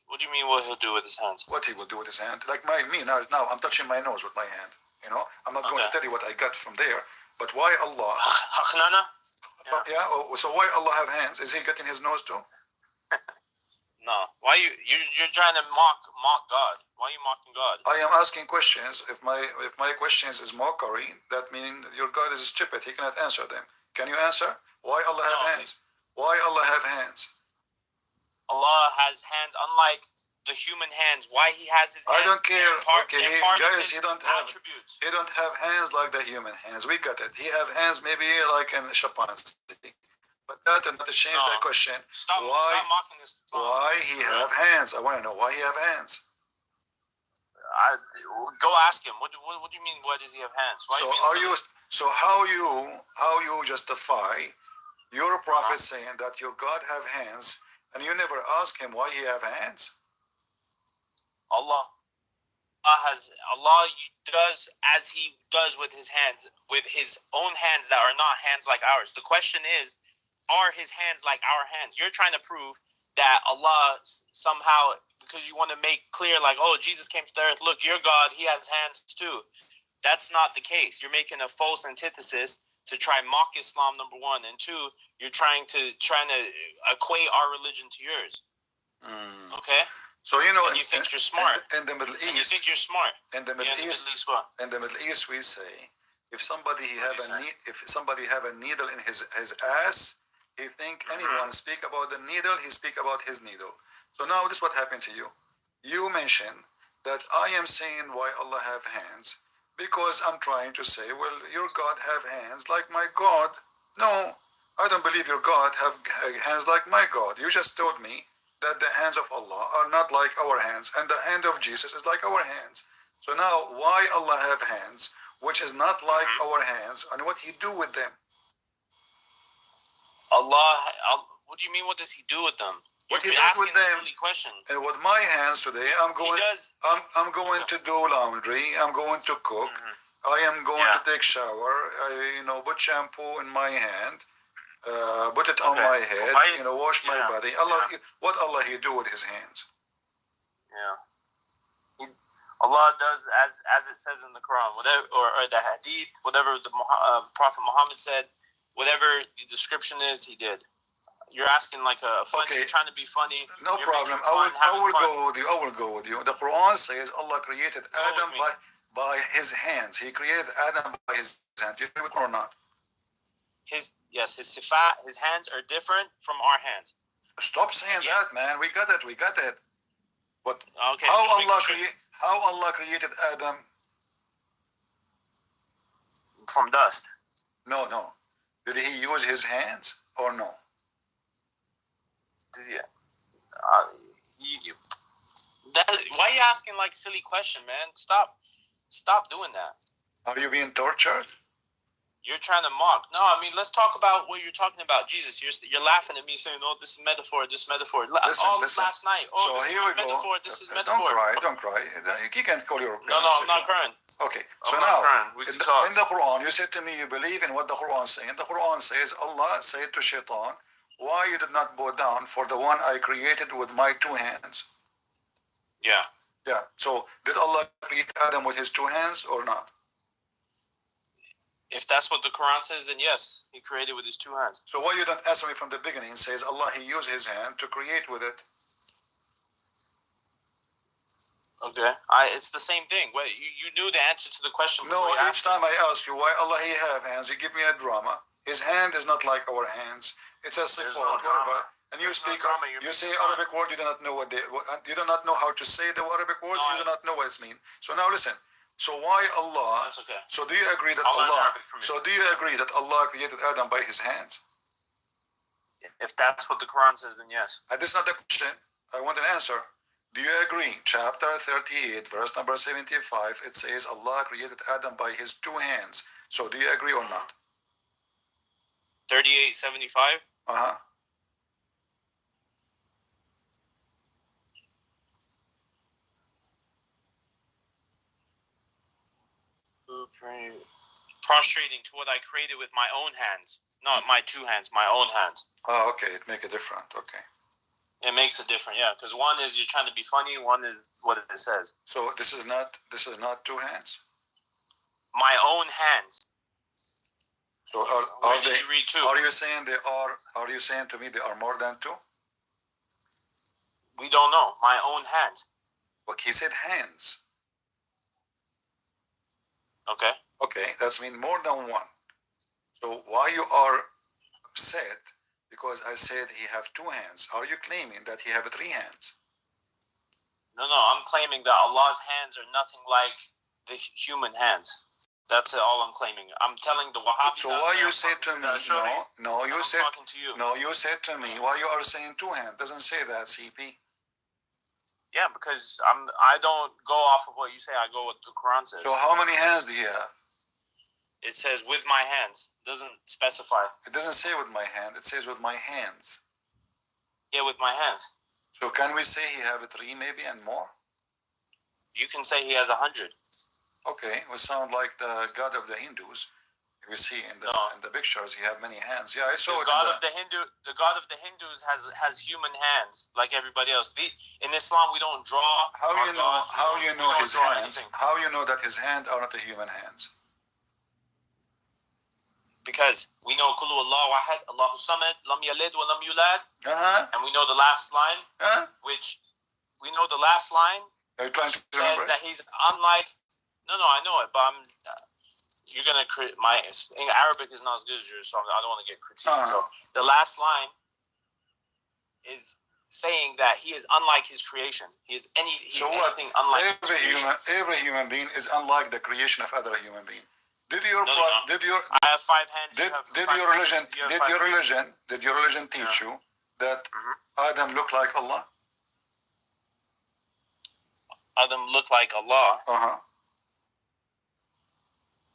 What do you mean what he'll do with his hands? What he will do with his hand? Like me now I'm touching my nose with my hand. You know, I'm not going to tell you what I got from there. But why Allah? Yeah. So why Allah have hands? Is he getting his nose too? No. Why you're trying to mock God? Why are you mocking God? I am asking questions. If my questions is mockery, that means your God is stupid. He cannot answer them. Can you answer? Why Allah have hands? Why Allah have hands? Allah has hands unlike the human hands. Why he has his hands? I don't care. Guys, he don't have hands like the human hands. We got it. He have hands maybe like in chimpanzee. But that and not to change that question. Stop mocking this. Why he have hands? I want to know why he have hands. Go ask him. What do you mean? Why does he have hands? Why how you justify your prophet saying that your God have hands, and you never ask him why he have hands? Allah does as he does with his hands, with his own hands that are not hands like ours. The question is, are his hands like our hands? You're trying to prove that Allah somehow, because you want to make clear like, oh, Jesus came to the earth, look, your God, he has hands too. That's not the case. You're making a false antithesis to try and mock Islam, number one, and two, you're trying to equate our religion to yours. Okay? So you know, and you think you're smart. In the Middle East, and you think you're smart. In the Middle East, we say, if somebody have a needle in his ass, he think anyone speak about the needle, he speak about his needle. So now this is what happened to you. You mentioned that I am saying why Allah have hands because I'm trying to say, well, your God have hands like my God. No, I don't believe your God have hands like my God. You just told me that the hands of Allah are not like our hands, and the hand of Jesus is like our hands. So now, why Allah have hands, which is not like our hands, and what he do with them? What do you mean? What does he do with them? What he does with them? Silly question. And with my hands today, I'm going to do laundry. I'm going to cook. I am going to take shower. Put shampoo in my hand. Put it on my head. Wash my body. What Allah he do with his hands? Yeah. Allah does as it says in the Quran, whatever, or the Hadith, whatever the Prophet Muhammad said, whatever the description is, he did. You're asking like a funny, you're trying to be funny. No problem. I will go with you. The Quran says Allah created Adam by his hands. He created Adam by his hands. You agree with it or not? His sifat, his hands are different from our hands. Stop saying that, man. We got it. But okay, how Allah created Adam? From dust. No. Did he use his hands or no? Why are you asking like silly question, man? Stop doing that. Are you being tortured? You're trying to mock. No, I mean, let's talk about what you're talking about. Jesus, you're laughing at me saying, "Oh, this is metaphor. This metaphor." Listen. Last night. Oh, so here we go. Metaphor. This is metaphor. Don't cry. You can't call your. No, I'm not crying. Okay. So now, in the Quran, you said to me you believe in what the Quran says. And the Quran says Allah said to Shaitan, "Why you did not bow down for the one I created with my two hands?" Yeah. So did Allah create Adam with his two hands or not? If that's what the Quran says, then yes, he created with his two hands. So why you don't answer me from the beginning? It says Allah, he used his hand to create with it. Okay. It's the same thing. Wait, you knew the answer to the question. No, each time I ask you why Allah he have hands, you give me a drama. His hand is not like our hands. It's a sifat, whatever. And you speak, you say Arabic word, you do not know you do not know how to say the Arabic word, you do not know what it means. So now listen. So why Allah? That's okay. So do you agree that Allah created Adam by his hands? If that's what the Quran says, then yes. And this is not the question. I want an answer. Do you agree? Chapter 38, verse number 75, it says Allah created Adam by his two hands. So do you agree or not? 3875. Prostrating to what I created with my own hands, not my two hands, my own hands. Oh, okay. It makes a difference. Okay. It makes a difference, yeah. Because one is you're trying to be funny, one is what it says. So this is not two hands. My own hands. So are they? You read two? Are you saying they are? Are you saying to me they are more than two? We don't know. My own hands. Look, he said hands. Okay. Okay, that's mean more than one. So why you are upset? Because I said he have two hands. Are you claiming that he have three hands? No, I'm claiming that Allah's hands are nothing like the human hands. That's all I'm claiming. I'm telling the Wahhabis. So why you said to me? You said talking to you. No, you said to me. Why you are saying two hands? Doesn't say that, CP. Yeah, because I don't go off of what you say. I go what the Quran says. So how many hands do you have? It says with my hands. It doesn't specify. It doesn't say with my hand. It says with my hands. Yeah, with my hands. So can we say he have three maybe and more? You can say he has 100. Okay, we sound like the god of the Hindus. We see in the pictures he have many hands. Yeah, I saw the god of the Hindus has human hands like everybody else. In Islam we don't draw. How you know his hands? Anything. How you know that his hands are not the human hands? Because we know Kulu Allahu Ahad, Allahu Samad, Lam Yalid wa Lam Yulad. And we know the last line, which we know the last line. Are you trying to says that he's unlike. No, I know it, but you're gonna my Arabic is not as good as yours, so I don't want to get critiqued. So the last line is saying that he is unlike his creation. He's anything unlike every human being is unlike the creation of other human being. I have five hands. Did your religion teach you that Adam looked like Allah? Adam looked like Allah.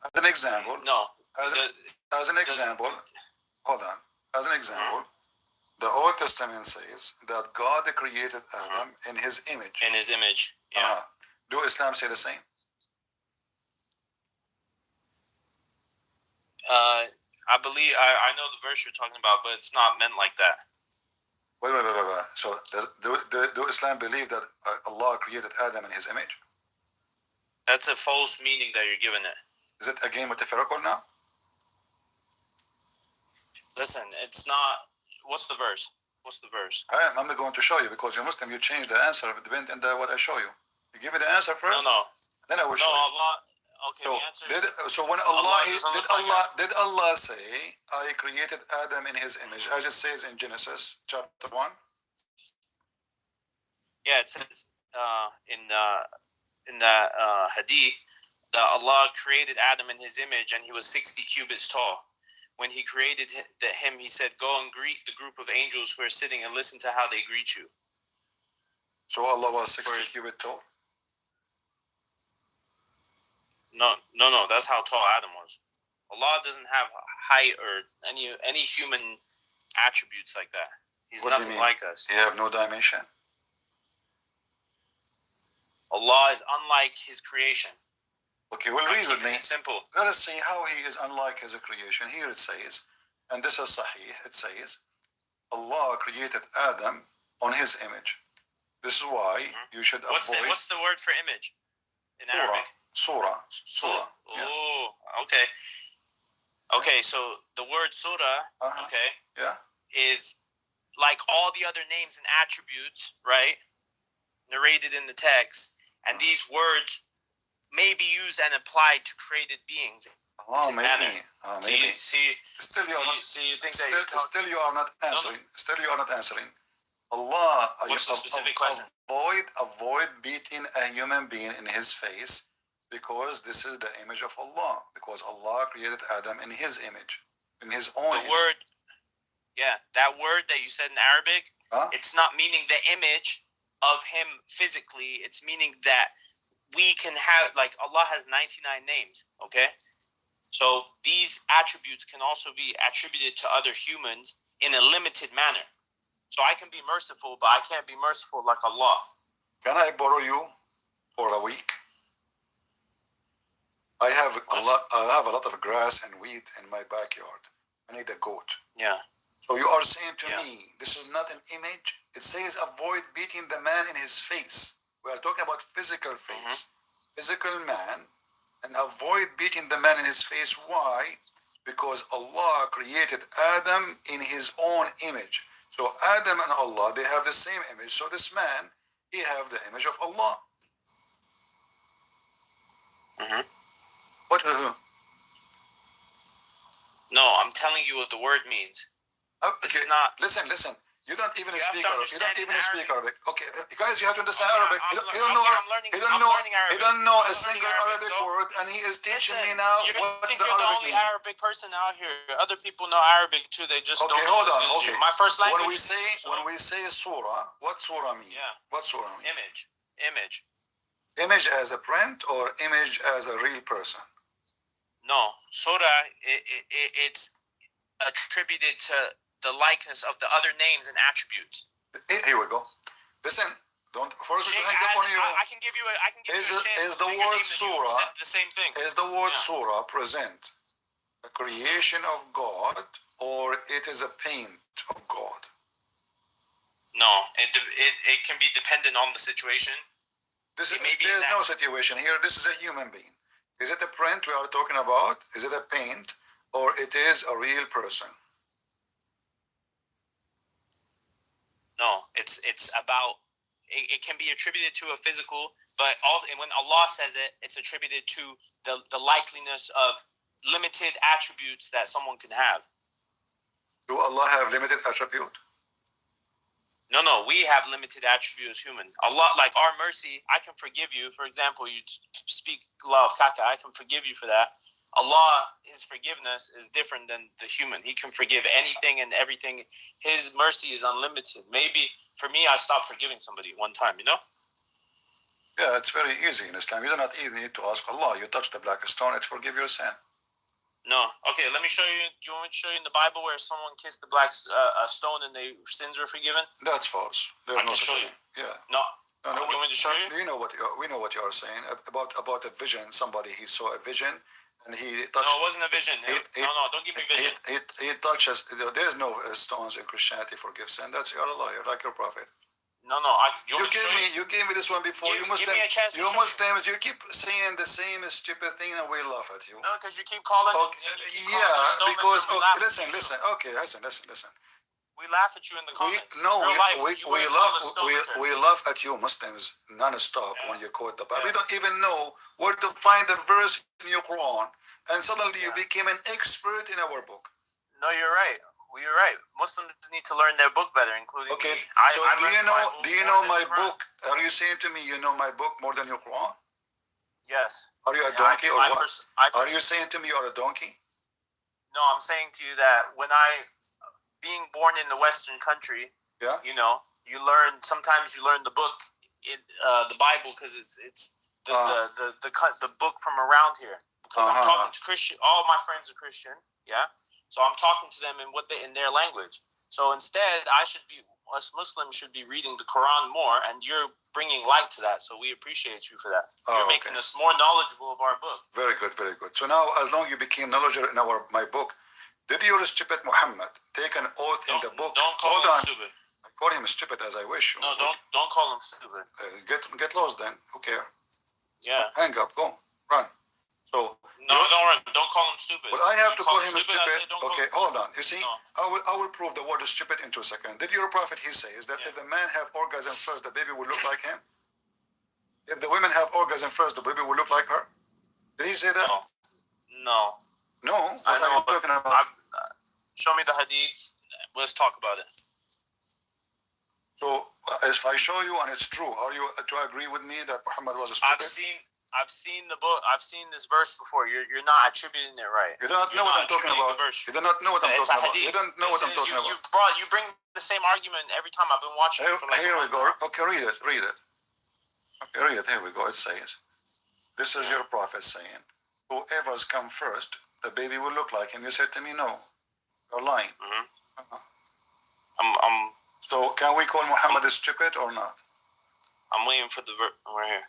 As an example. No. As an example. Hold on. As an example, the Old Testament says that God created Adam in His image. In His image. Yeah. Do Islam say the same? I believe I know the verse you're talking about, but it's not meant like that. Wait. So do Islam believe that Allah created Adam in His image? That's a false meaning that you're giving it. Is it again metaphorical now? Listen, it's not. What's the verse? I'm not going to show you because you're Muslim. You change the answer depending on what I show you. You give me the answer first. No. Then I will show you. Allah. Okay. So when did Allah say, "I created Adam in His image"? As it says in Genesis chapter 1. Yeah, it says in the hadith that Allah created Adam in His image, and he was 60 cubits tall. When He created him, He said, "Go and greet the group of angels who are sitting, and listen to how they greet you." So Allah was 60 cubits tall. No. That's how tall Adam was. Allah doesn't have height or any human attributes like that. He's nothing like us. He have no dimension. Allah is unlike His creation. Okay, well, read with me. Simple. Let us see how He is unlike His creation. Here it says, and this is Sahih. It says, Allah created Adam on His image. This is why you should avoid. What's the word for image in Arabic? Surah. Yeah. Oh, okay. Okay, so the word surah, is like all the other names and attributes, right? Narrated in the text, and these words may be used and applied to created beings. Maybe. Still you are not answering. Allah. What's the specific question? Avoid beating a human being in his face. Because this is the image of Allah. Because Allah created Adam in His image, in His own image. That word that you said in Arabic, it's not meaning the image of Him physically. It's meaning that we can have, like Allah has 99 names, okay? So these attributes can also be attributed to other humans in a limited manner. So I can be merciful, but I can't be merciful like Allah. Can I borrow you for a week? I have a lot of grass and wheat in my backyard. I need a goat. Yeah. So you are saying to me, this is not an image? It says avoid beating the man in his face. We are talking about physical face, physical man, and avoid beating the man in his face. Why? Because Allah created Adam in his own image. So Adam and Allah, they have the same image. So this man, he have the image of Allah. What? No, I'm telling you what the word means. Okay. This is not. Listen. You don't even speak Arabic. You don't even speak Arabic. Okay, guys, you have to understand Arabic. He don't know. I'm learning Arabic. He don't know a single Arabic word, and he is teaching me now what the Arabic means. You're the only Arabic person out here. Other people know Arabic too. They just don't. Okay, hold on. Okay, my first language. When we say surah, what surah mean? Yeah. What surah mean? Image. Image as a print or image as a real person? No, surah. It's attributed to the likeness of the other names and attributes. Here we go. Listen, don't first hang up on you. I can give you a. Is the word surah the same thing? Is the word surah present the creation of God, or it is a paint of God? No, it can be dependent on the situation. There's no situation here. This is a human being. Is it a print we are talking about? Is it a paint, or it is a real person? No, it's about. It can be attributed to a physical, but when Allah says it, it's attributed to the likeliness of limited attributes that someone can have. Do Allah have limited attribute? No, we have limited attributes as humans. Allah, like our mercy, I can forgive you. For example, you speak Allah of Kaka, I can forgive you for that. Allah, His forgiveness is different than the human. He can forgive anything and everything. His mercy is unlimited. Maybe for me, I stopped forgiving somebody one time, Yeah, it's very easy in Islam. You do not even need to ask Allah. You touch the black stone, it's forgive your sin. No. Okay, let me show you. Do you want me to show you in the Bible where someone kissed the black stone and their sins were forgiven? That's false. There's no show you. Yeah. No. You want me to show you? We know what you are saying about a vision. Somebody, he saw a vision. And he touched. No, it wasn't a vision. No, don't give me vision. He touches. There's no stones in Christianity forgive sin. That's your Allah. You're like your prophet. No. You gave me this one before. Give me a chance. You Muslims, you keep saying the same stupid thing, and we laugh at you. No, because you keep calling. Because listen. Okay, listen. We laugh at you in the comments. We laugh at you Muslims non-stop when you quote the Bible. We don't even know where to find the verse in your Quran, and suddenly you became an expert in our book. No, you're right. You're right. Muslims need to learn their book better, including me. So do you know my book? Are you saying to me you know my book more than your Quran? Yes. Are you a donkey or what? Are you saying to me you're a donkey? No, I'm saying to you that being born in the Western country, sometimes you learn the book, the Bible, because it's the book from around here. Because I'm talking to Christian, all my friends are Christian, yeah. So I'm talking to them in their language. So instead, us Muslims should be reading the Quran more, and you're bringing light to that. So we appreciate you for that. You're making us more knowledgeable of our book. Very good. So now, as long as you became knowledgeable in my book, did your stupid Muhammad take an oath in the book? Don't call him stupid. I call him stupid as I wish. No, don't call him stupid. Get lost then. Who cares? Yeah. Hang up. Go. Run. So. No, don't run. Don't call him stupid. But I have to call him stupid. Okay, hold on. You see, no. I will prove the word is stupid in 2 seconds. Did your prophet, he says that if the man have orgasm first, the baby will look like him? If the women have orgasm first, the baby will look like her? Did he say that? No. No, what are you talking about? Show me the hadith. Let's talk about it. So, if I show you and it's true, are you to agree with me that Muhammad was a stupid? I've seen the book. I've seen this verse before. You're not attributing it right. You do not know what I'm talking about. You do not know what I'm talking about. You don't know what I'm talking about. You bring the same argument every time. I've been watching it for like here we go. Okay, read it. Okay, read it. Here we go. It says, this is your prophet saying, whoever's come first, the baby will look like him? You said to me, no. You're lying. So can we call Muhammad a stupid or not? I'm waiting for the right here.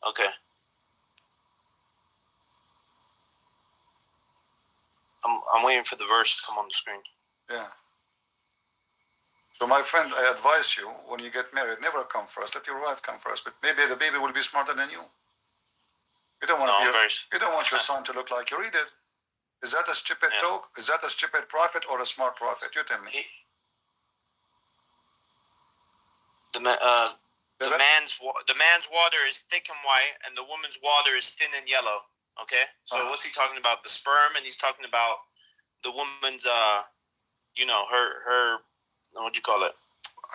Okay. I'm waiting for the verse to come on the screen. Yeah. So my friend, I advise you, when you get married, never come first. Let your wife come first. But maybe the baby will be smarter than you. You don't want you don't want your son to look like you. Read it. Is that a stupid talk? Is that a stupid prophet or a smart prophet? You tell me. The man's water is thick and white, and the woman's water is thin and yellow. Okay, so what's he talking about? The sperm, and he's talking about the woman's her what do you call it?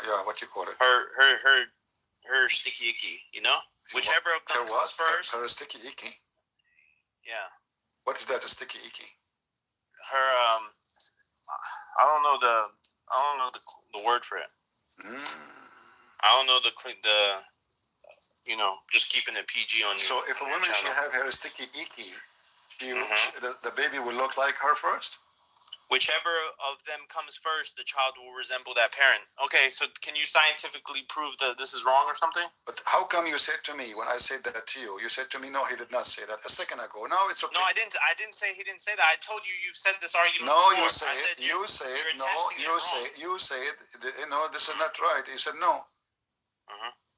Yeah, what you call it? Her sticky icky. Whichever of them comes first. Her sticky icky. Yeah. What is that? A sticky icky? Her I don't know the word for it. I don't know the just keeping it PG on you. So if a woman should have her sticky icky, the baby will look like her first? Whichever of them comes first, the child will resemble that parent. Okay, so can you scientifically prove that this is wrong or something? But how come you said to me when I said that to you? You said to me, no, he did not say that a second ago. Now it's okay. No, I didn't say he didn't say that. I told you you've said this argument. No, before. you say it. You say it. No, you say it. This is not right. You said no.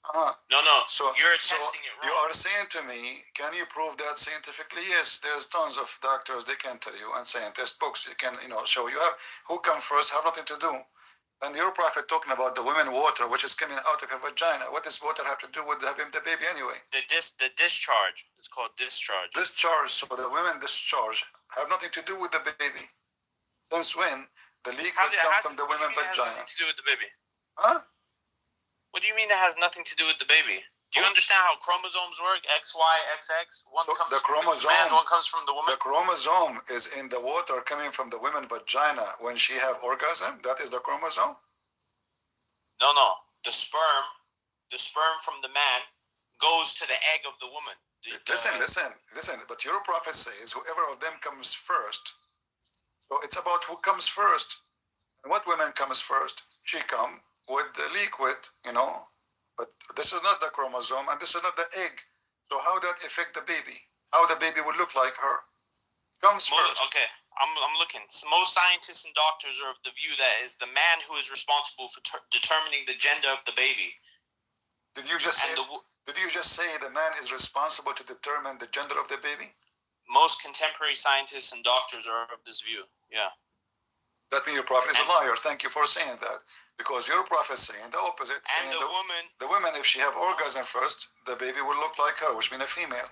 No. So you're testing it wrong. You are saying to me, can you prove that scientifically? Yes, there's tons of doctors, they can tell you, and scientists, books, you can, show you have who come first, have nothing to do. And your prophet talking about the women water, which is coming out of her vagina. What does water have to do with having the baby anyway? The discharge. It's called discharge. Discharge. So the women discharge have nothing to do with the baby. Since when the leak would come from the women's vagina? Has nothing to do with the baby? Huh? What do you mean that has nothing to do with the baby? Do you understand how chromosomes work? X, Y, XX? One comes from the man, one comes from the woman? The chromosome is in the water coming from the woman's vagina when she have orgasm. That is the chromosome? No. The sperm from the man goes to the egg of the woman. Listen. But your prophet says whoever of them comes first. So it's about who comes first. And what woman comes first? She come with the liquid, but this is not the chromosome and this is not the egg. So how that affect the baby? How the baby will look like her? Comes first. Okay, I'm looking. So most scientists and doctors are of the view that it's the man who is responsible for determining the gender of the baby. Did you just say the man is responsible to determine the gender of the baby? Most contemporary scientists and doctors are of this view. Yeah. That means your prophet is a liar. Thank you for saying that. Because your prophet is saying the opposite. And saying the woman, if she have orgasm first, the baby will look like her, which means a female.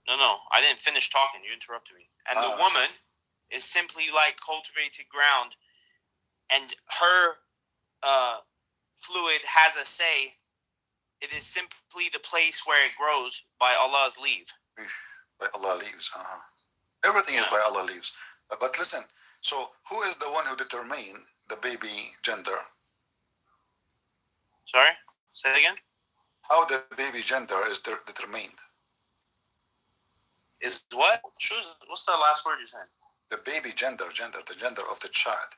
No, I didn't finish talking. You interrupted me. And the woman is simply like cultivated ground, and her fluid has a say. It is simply the place where it grows by Allah's leave. By Allah leaves. Everything is by Allah leaves. But listen, so who is the one who determines the baby gender? Sorry? Say it again? How the baby gender is determined? Is what? What's the last word you said? The baby gender, the gender of the child.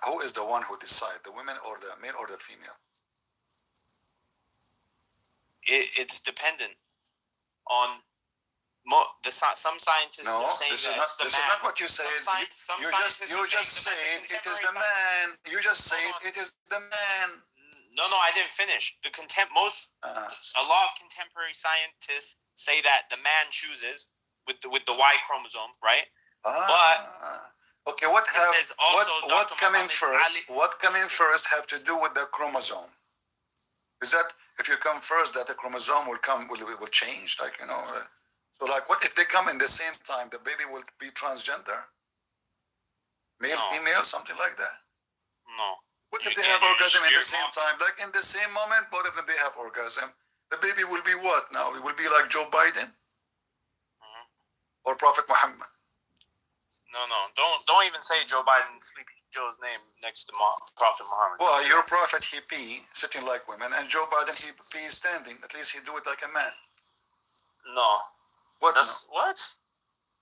Who is the one who decides? The woman or the male or the female? It's dependent on some scientists are saying that it's the man. This is not what you said. You just said it is the man. You just said it is the man. No, I didn't finish. A lot of contemporary scientists say that the man chooses with the Y chromosome, right? But okay, what coming first? What coming first have to do with the chromosome? Is that if you come first, that the chromosome will change, So, what if they come in the same time? The baby will be transgender, male, female, something like that. No. What if they have orgasm at the same time? Like in the same moment, both of them they have orgasm. The baby will be what now? It will be like Joe Biden or Prophet Muhammad. No. Don't even say Joe Biden, Sleepy Joe's name next to Prophet Muhammad. Well, your prophet he pee sitting like women, and Joe Biden he pee standing. At least he do it like a man. No. What? What?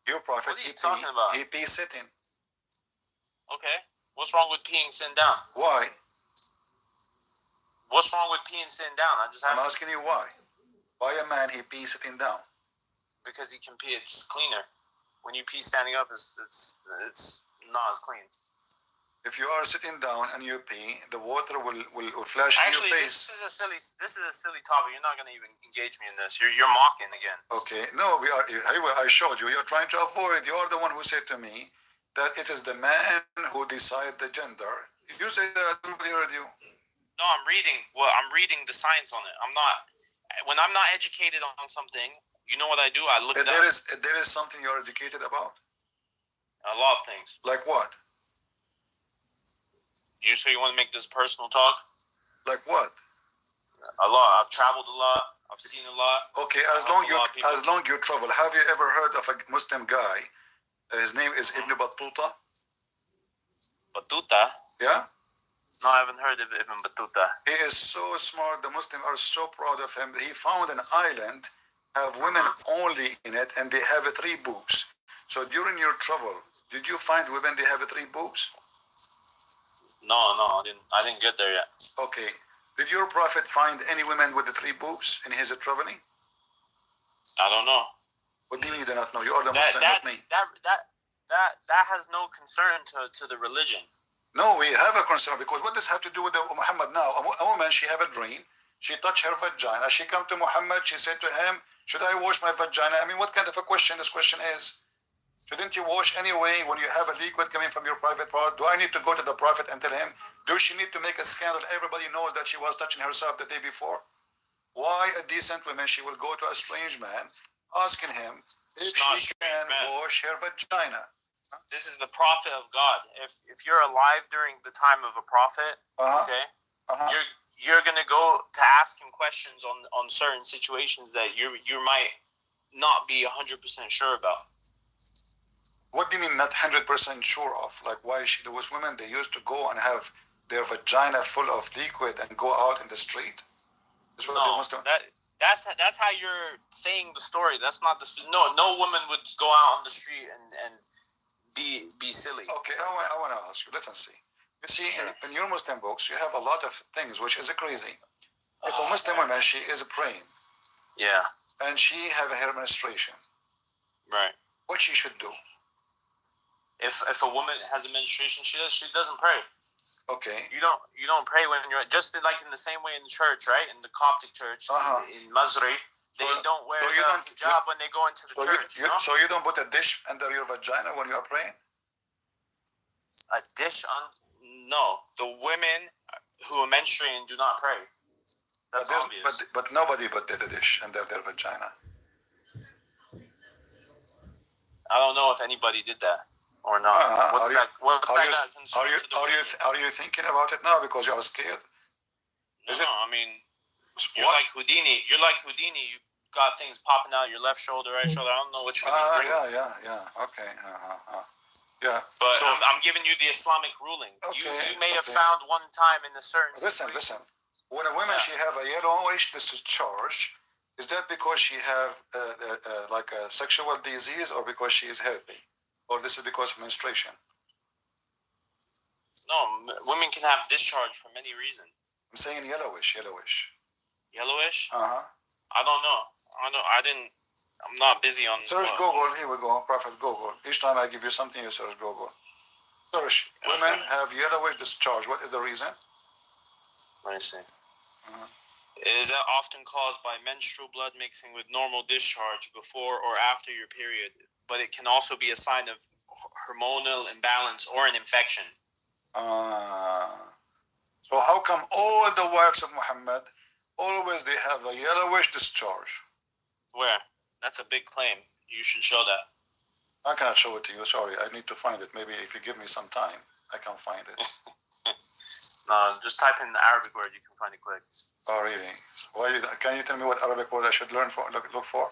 Your prophet, What are you talking about? he pee sitting. Okay. What's wrong with peeing sitting down? Why? What's wrong with peeing sitting down? I'm asking you why. Why a man he pee sitting down? Because he can pee. It's cleaner. When you pee standing up, it's not as clean. If you are sitting down and you pee, the water will flash in your face. Actually, this is a silly topic. You're not going to even engage me in this. You're mocking again. Okay. No, we are. I showed you. You're trying to avoid. You are the one who said to me that it is the man who decide the gender. You say that. Nobody heard you. No, I'm reading. Well, I'm reading the science on it. I'm not. When I'm not educated on something, you know what I do? I look it up. There is something you're educated about. A lot of things. Like what? So you want to make this personal talk? Like what? A lot. I've traveled a lot. I've seen a lot. Okay, as long you travel, have you ever heard of a Muslim guy? His name is Ibn Battuta. Battuta? Yeah? No, I haven't heard of Ibn Battuta. He is so smart. The Muslims are so proud of him. He found an island, have women only in it, and they have 3 boobs. So during your travel, did you find women they have 3 boobs? No, I didn't get there yet. Okay. Did your prophet find any women with the 3 boobs in his traveling? I don't know. What do you mean you do not know? You are the Muslim, not me. That has no concern to the religion. No, we have a concern because what does have to do with Muhammad now? A woman, she have a dream. She touched her vagina. She come to Muhammad. She said to him, should I wash my vagina? I mean, what kind of a question this question is? Shouldn't you wash anyway when you have a liquid coming from your private part? Do I need to go to the prophet and tell him? Do she need to make a scandal? Everybody knows that she was touching herself the day before. Why a decent woman, she will go to a strange man asking him if she can wash her vagina? This is the prophet of God. If you're alive during the time of a prophet, okay, you're gonna go to ask him questions on certain situations that you might not be 100% sure about. What do you mean not 100% sure of? Like why those women, they used to go and have their vagina full of liquid and go out in the street? That's how you're saying the story. That's not the no woman would go out on the street and be silly. Okay, I want to ask you. Let's see. You see, sure. in your Muslim books, you have a lot of things which is crazy. If a Muslim woman, she is praying. Yeah. And she have her menstruation. Right. What she should do? If a woman has a menstruation, she doesn't pray. Okay. You don't pray when you're just like in the same way in the church, right? In the Coptic church in Masri, they don't wear the hijab when they go into the church. So you don't put a dish under your vagina when you are praying? A dish on? No. The women who are menstruating do not pray. That's obvious. But nobody put a dish under their vagina. I don't know if anybody did that or not. Are you thinking about it now because you are scared? No, I mean, you're like Houdini. You're like Houdini. You got things popping out your left shoulder, right shoulder. I don't know which one. Yeah. Okay. Yeah. But so, I'm giving you the Islamic ruling. Okay, you may have found one time in a certain situation. Listen. When a woman she have a yellowish discharge, is that because she have like a sexual disease or because she is healthy? Or this is because of menstruation? No, women can have discharge for many reasons. I'm saying yellowish. Yellowish? I don't know. I'm not busy on... Search Google. Here we go. Prophet Google. Each time I give you something, you search Google. Search. Women have yellowish discharge. What is the reason? Let me see. It is often caused by menstrual blood mixing with normal discharge before or after your period, but it can also be a sign of hormonal imbalance or an infection. So how come all the wives of Muhammad always they have a yellowish discharge? Where? That's a big claim. You should show that. I cannot show it to you. Sorry, I need to find it. Maybe if you give me some time, I can find it. No, just type in the Arabic word. You can find it quick. Oh, really? Can you tell me what Arabic word I should learn for? Look for?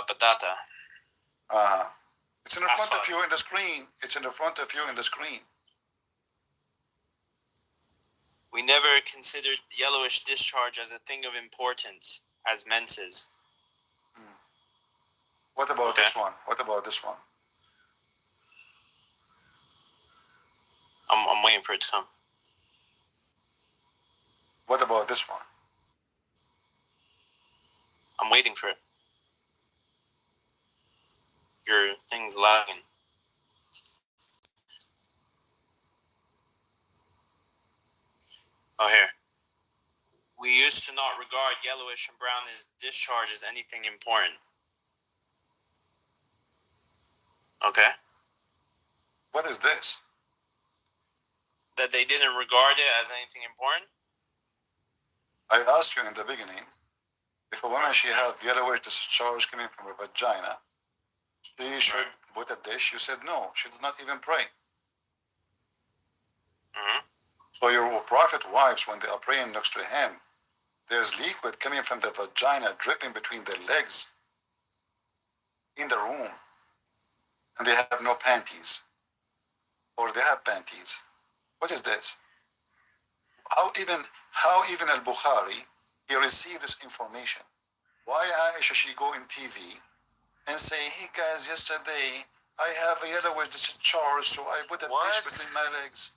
Batata. It's in the front of you in the screen. We never considered yellowish discharge as a thing of importance, as menses. What about this one? What about this one? I'm waiting for it to come. What about this one? I'm waiting for it. Your thing's lagging. Oh, here. We used to not regard yellowish and brown as discharge as anything important. Okay. What is this? That they didn't regard it as anything important? I asked you in the beginning, if a woman, she have yellowish discharge coming from her vagina, she should put a dish. You said no, she did not even pray. Mm-hmm. So your prophet wives, when they are praying next to him, there's liquid coming from the vagina dripping between their legs in the room, and they have no panties, or they have panties. What is this? How even al-Bukhari, he received this information? Why Aisha, she go in TV and say, hey guys, yesterday I have a yellowish discharge, so I put a dish between my legs.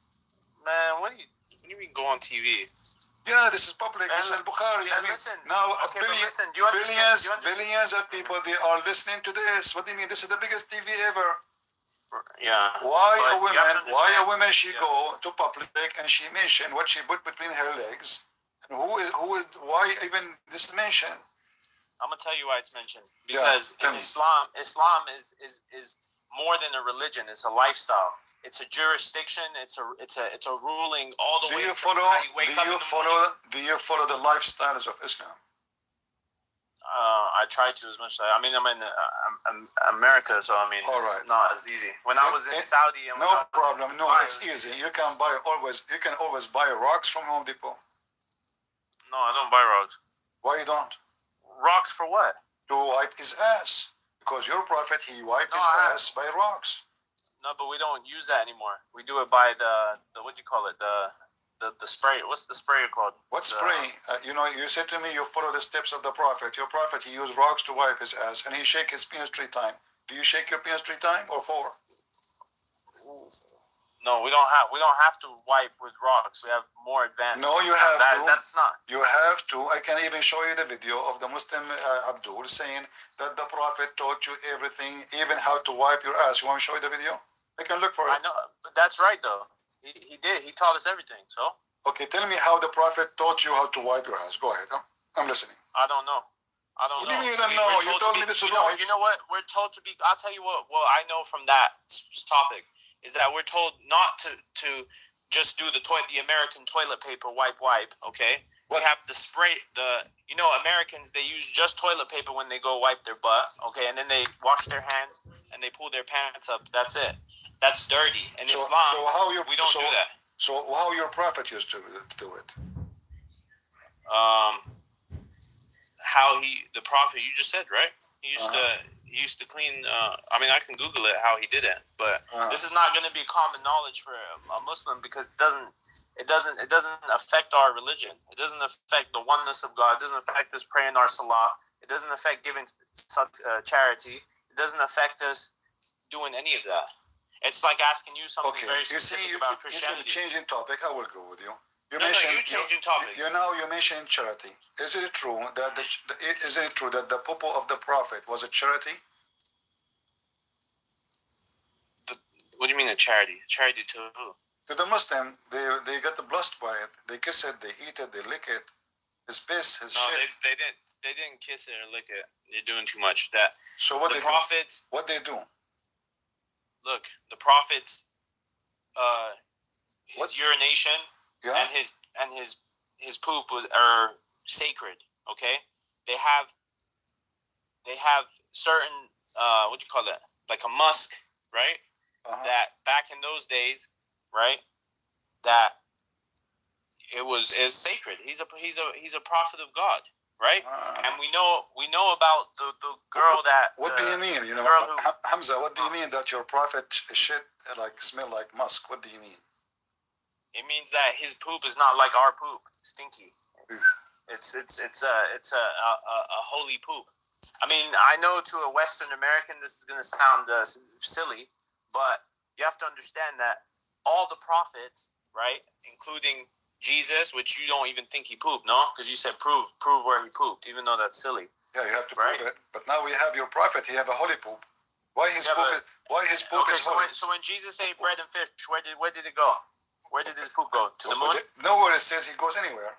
Man, what do you mean go on TV? Yeah, this is public. This is al-Bukhari. I mean, listen, now okay, billions of people, they are listening to this. What do you mean? This is the biggest TV ever. Yeah. Why a woman she go to public and she mention what she put between her legs, and why even this mention? I'm gonna tell you why it's mentioned. Because in Islam is more than a religion. It's a lifestyle. It's a jurisdiction. It's a ruling all the way. Do you follow the lifestyles of Islam? I try to as much as I'm in America, so I mean it's not as easy. When I was in Saudi, and no problem. No, it's easy. You can always buy rocks from Home Depot. No, I don't buy rocks. Why you don't? Rocks for what? To wipe his ass. Because your prophet, he wiped his ass by rocks. No, but we don't use that anymore. We do it by the what do you call it? The spray. What's the sprayer called? What spray? You said to me you follow the steps of the prophet. Your prophet, he used rocks to wipe his ass, and he shake his penis 3 times. Do you shake your penis 3 times or 4? No, we don't have to wipe with rocks. We have more advanced. No, you have to. That's not. You have to. I can even show you the video of the Muslim Abdul saying that the prophet taught you everything, even how to wipe your ass. You want me to show you the video? I can look for it. I know, but that's right though. He did. He taught us everything. So. Okay, tell me how the prophet taught you how to wipe your ass. Go ahead. I'm listening. I don't know. What do you mean you don't know? You told me this is right. You know what? We're told to be. I'll tell you what I know from that topic is that we're told not to just do the American toilet paper wipe. Okay. What? We have the spray. Americans, they use just toilet paper when they go wipe their butt. Okay, and then they wash their hands and they pull their pants up. That's it. That's dirty. In Islam, we don't do that. So how your prophet used to do it? The prophet you just said, right? He used to clean. I can Google it how he did it, but this is not going to be common knowledge for a Muslim because it doesn't affect our religion. It doesn't affect the oneness of God. It doesn't affect us praying our salah. It doesn't affect giving charity. It doesn't affect us doing any of that. It's like asking you something very specific about Christianity. You changing topic. I will go with you. You changing topic. You mentioned charity. Is it true that the pupil of the prophet was a charity? What do you mean a charity? Charity to who? To the Muslim. They got blessed by it. They kiss it. They eat it. They lick it. His piss. His shit. They didn't kiss it or lick it. They're doing too much. So what the prophets? What they do? Look, the prophets. His urination. Yeah. And his poop are sacred. Okay, they have certain what do you call it, like a musk, right? That back in those days, right? That is sacred. He's a prophet of God, right? And we know about the girl that. What do you mean? Hamza, what do you mean that your prophet shit smell like musk? What do you mean? It means that his poop is not like our poop, stinky. It's a holy poop. I mean, I know to a Western American this is going to sound silly, but you have to understand that all the prophets, right, including Jesus, which you don't even think he pooped, no? Because you said prove where he pooped, even though that's silly. Yeah, you have to prove it. But now we have your prophet. He have a holy poop. Why his poop is holy? So when Jesus ate bread and fish, where did it go? Where did his poop go? To the moon? Nowhere it says he goes anywhere.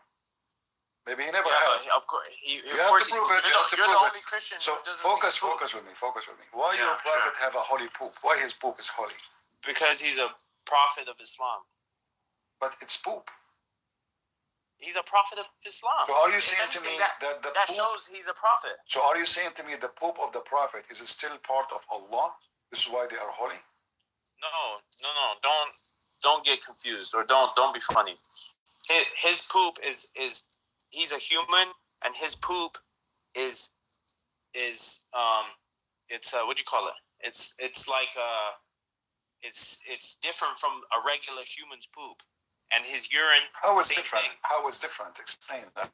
Maybe he never had. But of course, you have to prove it. You're the only Christian. So focus with me. Why your prophet have a holy poop? Why his poop is holy? Because he's a prophet of Islam. But it's poop. He's a prophet of Islam. So are you saying to me that the that poop, shows he's a prophet? So are you saying to me the poop of the prophet is still part of Allah? This is why they are holy? No. Don't get confused, or don't be funny. His poop is he's a human, and his poop is it's what do you call it? It's like it's different from a regular human's poop, and his urine. How is different? Thing. How is different? Explain that.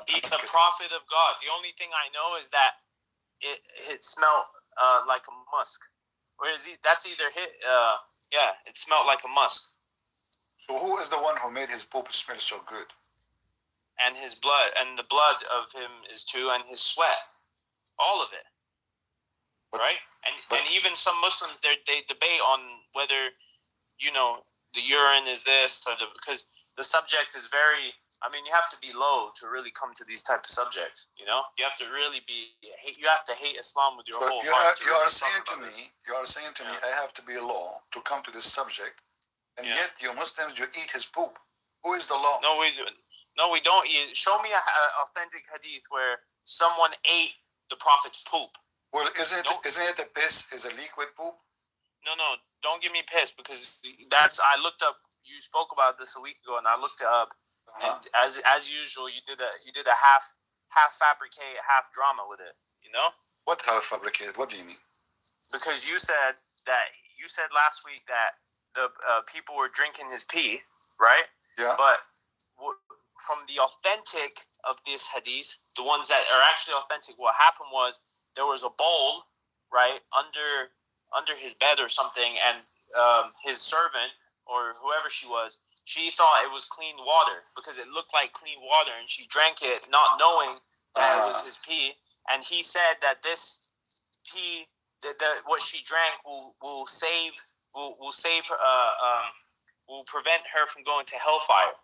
He's a prophet of God. The only thing I know is that it smelled like a musk, or that's either it smelled like a musk. So who is the one who made his poop smell so good? And his blood, and the blood of him is too, and his sweat, all of it, right? And even some Muslims, they debate on whether, the urine is this or because the subject is very. I mean, you have to be low to really come to these type of subjects. You have to really you have to hate Islam with your whole heart. You are saying to me, I have to be low to come to this subject, and yet you Muslims, you eat his poop. Who is the law? No, we don't eat. Show me an authentic hadith where someone ate the Prophet's poop. Well, isn't it a piss? Is a liquid poop? No, don't give me piss, because I looked up. You spoke about this a week ago, and I looked it up. And as usual, you did a half fabricated, half drama with it. What half fabricated? What do you mean? Because you said last week that the people were drinking his pee, right? Yeah. But from the authentic of this hadith, the ones that are actually authentic, what happened was there was a bowl, right, under his bed or something, and his servant or whoever she was, she thought it was clean water because it looked like clean water, and she drank it not knowing that it was his pee. And he said that this pee, what she drank, will prevent her from going to hellfire.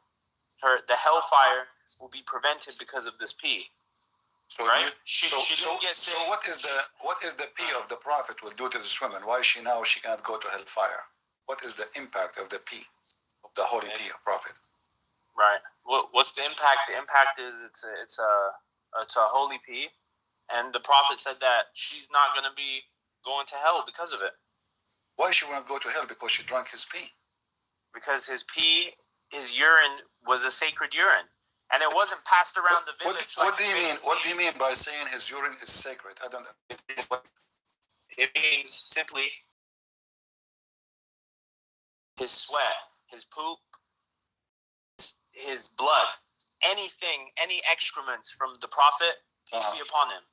The hellfire will be prevented because of this pee. So right? She didn't get sick. So what is the pee of the Prophet will do to this woman? Why she cannot go to hellfire? What is the impact of the pee, of the holy pee of Prophet? Right. What's the impact? The impact is it's a holy pee, and the Prophet said that she's not going to be going to hell because of it. Why she won't go to hell? Because she drank his pee. Because his urine was a sacred urine, and it wasn't passed around the village. What do you mean? What do you mean by saying his urine is sacred? I don't know. It means simply his sweat, his poop, his blood, any excrements from the Prophet, peace be upon him,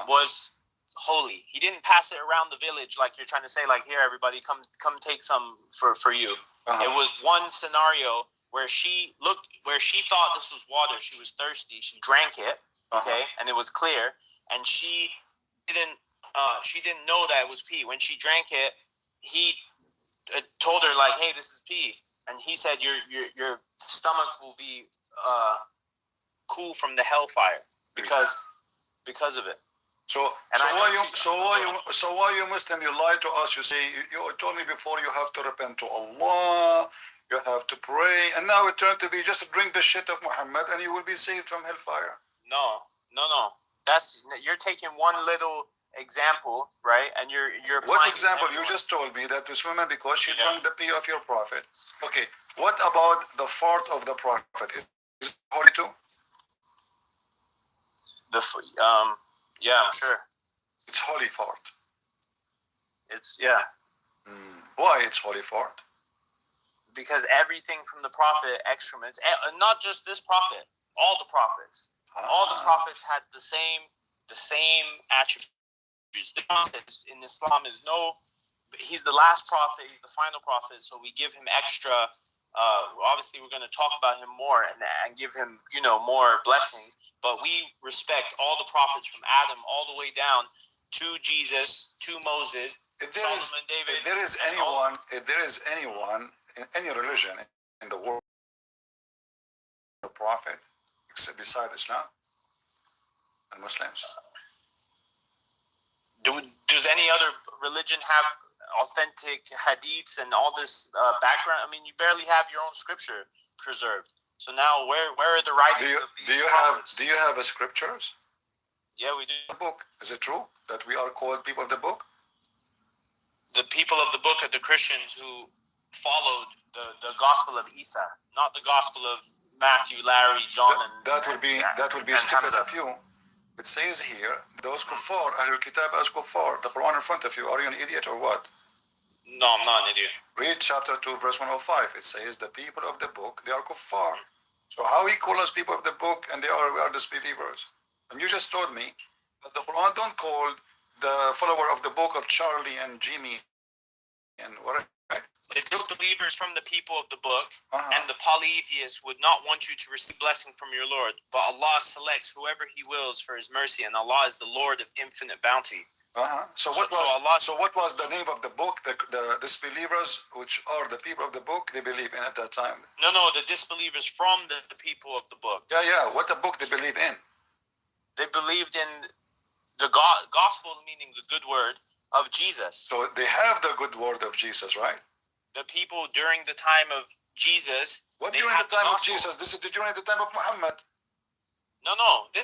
was holy. He didn't pass it around the village like you're trying to say, like, here, everybody, come take some for you. It was one scenario where she thought this was water. She was thirsty. She drank it, and it was clear. And she didn't know that it was pee. When she drank it, he told her, like, hey, this is pee. And he said, your stomach will be cool from the hellfire because of it. So why you Muslim, you lie to us? You say, you told me before, you have to repent to Allah, you have to pray, and now it turned to be just drink the shit of Muhammad and you will be saved from hellfire. No. You're taking one little example, right? And you're what example? You just told me that this woman, because she drank the pee of your Prophet. Okay, what about the fart of the Prophet? Is it holy too? Yeah, I'm sure. It's holy fart. Why it's holy fart? Because everything from the Prophet, excrements, not just this Prophet, all the Prophets. All the Prophets had the same the same attributes. The prophet in Islam is he's the last prophet, he's the final prophet, so we give him extra. Obviously, we're going to talk about him more and give him, more blessings. But we respect all the prophets from Adam all the way down to Jesus, to Moses, Solomon, David. If there is anyone in any religion in the world, a prophet, except beside Islam and Muslims. Does any other religion have authentic hadiths and all this background? I mean, you barely have your own scripture preserved. So now, where are the writings of these prophets? Do you have scriptures? Yeah, we do. The book. Is it true that we are called people of the book? The people of the book are the Christians who followed the gospel of Isa, not the gospel of Matthew, Larry, John, that will be stupid of you. It says here, those kuffar, Ahlul Kitab as kuffar, the Quran in front of you. Are you an idiot or what? No, I'm not an idiot. Read chapter 2, verse 105. It says the people of the book, they are kuffar. So how he call us people of the book and we are disbelievers? And you just told me that the Quran don't call the follower of the book of Charlie and Jimmy and whatever. The disbelievers from the people of the book and the polytheists would not want you to receive blessing from your Lord, but Allah selects whoever He wills for His mercy, and Allah is the Lord of infinite bounty. So what was the name of the book? The disbelievers, which are the people of the book, they believe in at that time. No, the disbelievers from the people of the book. Yeah. What the book they believe in? They believed in the gospel, meaning the good word of Jesus. So they have the good word of Jesus, right? The people during the time of Jesus. What during the time of Jesus? This is during the time of Muhammad. No. This